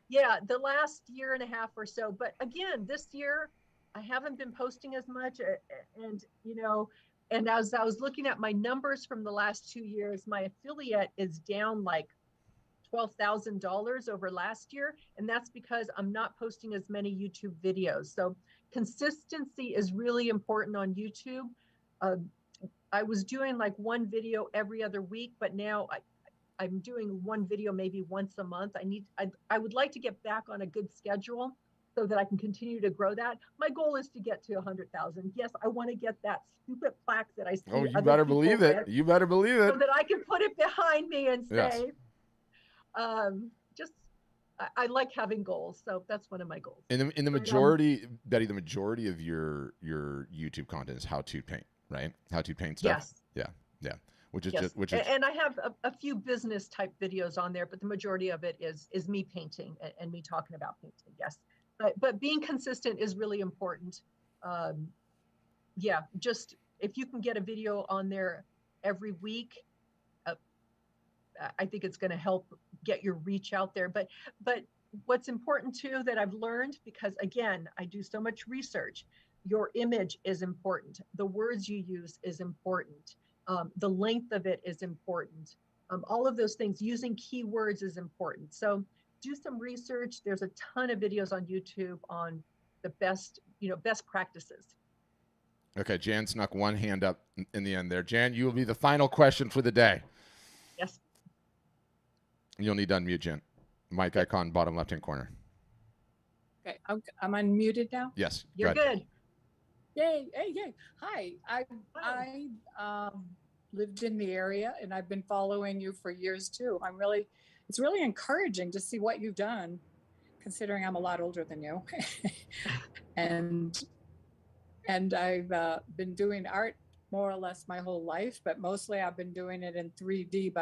yeah, the last year and a half or so. But again, this year I haven't been posting as much, and and as I was looking at my numbers from the last 2 years, my affiliate is down like $12,000 over last year, and that's because I'm not posting as many YouTube videos. So consistency is really important on YouTube. I was doing like one video every other week, but now I'm doing one video maybe once a month. I would like to get back on a good schedule so that I can continue to grow that. My goal is to get to 100,000. Yes, I want to get that stupid plaque that I see. Oh, you better believe it. You better believe it. So that I can put it behind me and say, yes. Just I like having goals, so that's one of my goals. In the majority, Betty, the majority of your YouTube content is how to paint, right? How to paint stuff. Yes. Yeah. Which is yes. just and I have a few business type videos on there, but the majority of it is me painting and me talking about painting. Yes, but being consistent is really important. Yeah, just if you can get a video on there every week, I think it's going to help get your reach out there. But what's important too that I've learned, because again, I do so much research, your image is important. The words you use is important. The length of it is important. All of those things, using keywords is important. So do some research. There's a ton of videos on YouTube on the best practices. Okay, Jan snuck one hand up in the end there. Jan, you will be the final question for the day. Yes. You'll need to unmute, Jan. Mic icon, bottom left-hand corner. Okay, I'm unmuted now? Yes. You're good. Yay, yay. Hi, I lived in the area and I've been following you for years too. It's really encouraging to see what you've done, considering I'm a lot older than you. and I've been doing art more or less my whole life, but mostly I've been doing it in 3D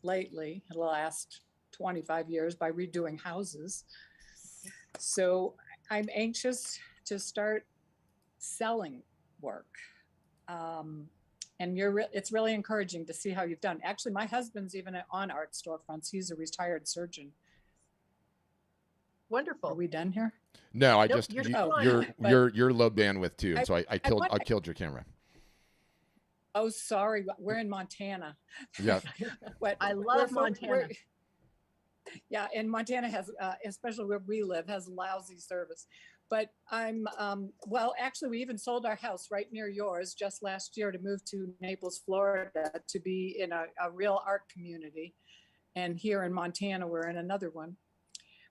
lately, the last 25 years, by redoing houses. So I'm anxious to start selling work. And it's really encouraging to see how you've done. Actually, my husband's even on Art Storefronts. He's a retired surgeon. Wonderful. Are we done here? No, nope, you're low bandwidth too, and so I killed your camera. Oh, sorry. We're in Montana. Yeah. I love Montana. Yeah, and Montana has, especially where we live, has lousy service. But well, actually, we even sold our house right near yours just last year to move to Naples, Florida, to be in a real art community. And here in Montana, we're in another one.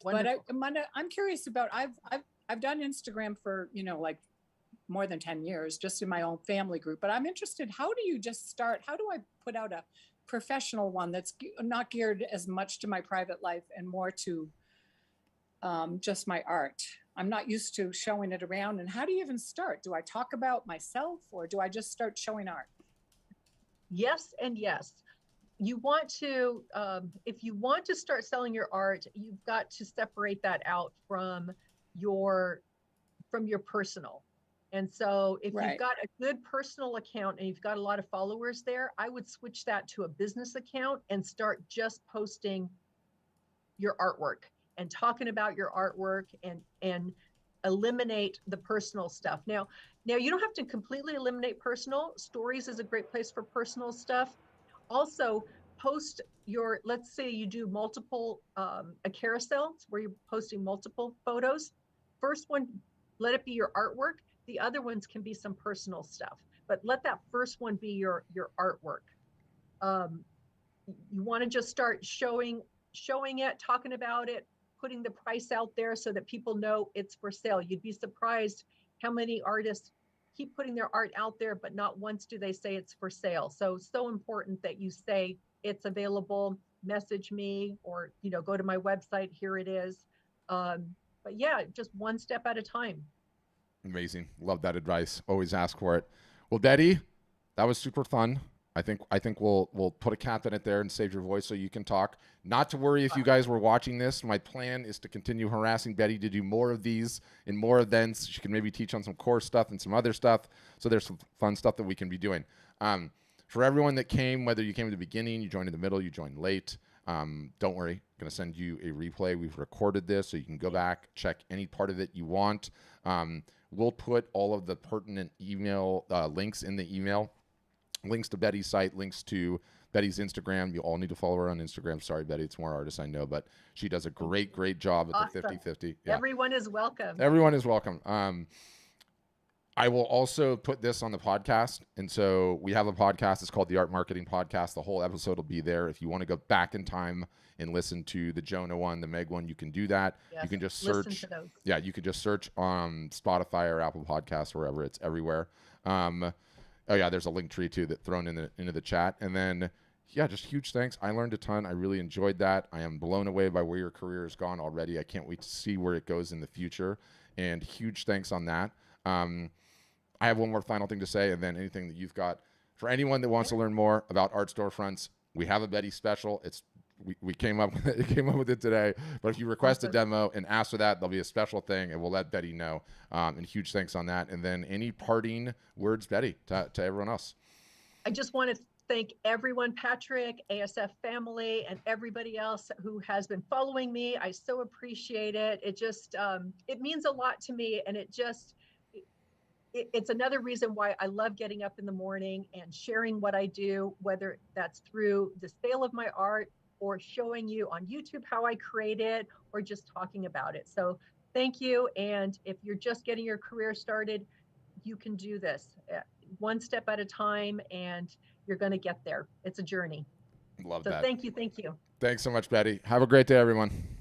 Wonderful. But I'm curious about, I've done Instagram for, like more than 10 years, just in my own family group. But I'm interested, how do you just start? How do I put out a professional one that's not geared as much to my private life and more to just my art? I'm not used to showing it around. And how do you even start? Do I talk about myself or do I just start showing art? Yes and yes. You want to, if you want to start selling your art, you've got to separate that out from your personal. And so if you've got a good personal account and you've got a lot of followers there, I would switch that to a business account and start just posting your artwork and talking about your artwork and eliminate the personal stuff. Now you don't have to completely eliminate personal. Stories is a great place for personal stuff. Also post your, let's say you do multiple, a carousel where you're posting multiple photos. First one, let it be your artwork. The other ones can be some personal stuff, but let that first one be your artwork. You want to just start showing it, talking about it, putting the price out there so that people know it's for sale. You'd be surprised how many artists keep putting their art out there, but not once do they say it's for sale. So important that you say it's available, message me, or go to my website, here it is. But yeah, just one step at a time. Amazing. Love that advice. Always ask for it. Well, Betty, that was super fun. I think we'll put a cap in it there and save your voice so you can talk. Not to worry if you guys were watching this. My plan is to continue harassing Betty to do more of these in more events. She can maybe teach on some core stuff and some other stuff. So there's some fun stuff that we can be doing. For everyone that came, whether you came at the beginning, you joined in the middle, you joined late, don't worry. I'm going to send you a replay. We've recorded this so you can go back, check any part of it you want. We'll put all of the pertinent email links in the email. Links to Betty's site, links to Betty's Instagram. You all need to follow her on Instagram. Sorry, Betty, it's more artists, I know, but she does a great job at the 50/50. Yeah. Everyone is welcome. Everyone is welcome. I will also put this on the podcast. And so we have a podcast. It's called the Art Marketing Podcast. The whole episode will be there. If you want to go back in time and listen to the Jonah one, the Meg one, you can do that. Yes, you can just listen search. to those. Yeah, you could just search on Spotify or Apple Podcasts, wherever. It's everywhere. Oh yeah, there's a link tree too that thrown into the chat. And then, yeah, just huge thanks. I learned a ton. I really enjoyed that. I am blown away by where your career has gone already. I can't wait to see where it goes in the future. And huge thanks on that. I have one more final thing to say, and then anything that you've got. For anyone that wants to learn more about Art Storefronts, we have a Betty special. We came up with it today. But if you request a demo and ask for that, there'll be a special thing, and we'll let Betty know. And huge thanks on that. And then any parting words, Betty, to everyone else. I just want to thank everyone, Patrick, ASF family, and everybody else who has been following me. I so appreciate it. It just, it means a lot to me. And it's another reason why I love getting up in the morning and sharing what I do, whether that's through the sale of my art or showing you on YouTube how I create it or just talking about it. So thank you. And if you're just getting your career started, you can do this one step at a time and you're going to get there. It's a journey. Love so that. Thank you. Thank you. Thanks so much, Betty. Have a great day, everyone.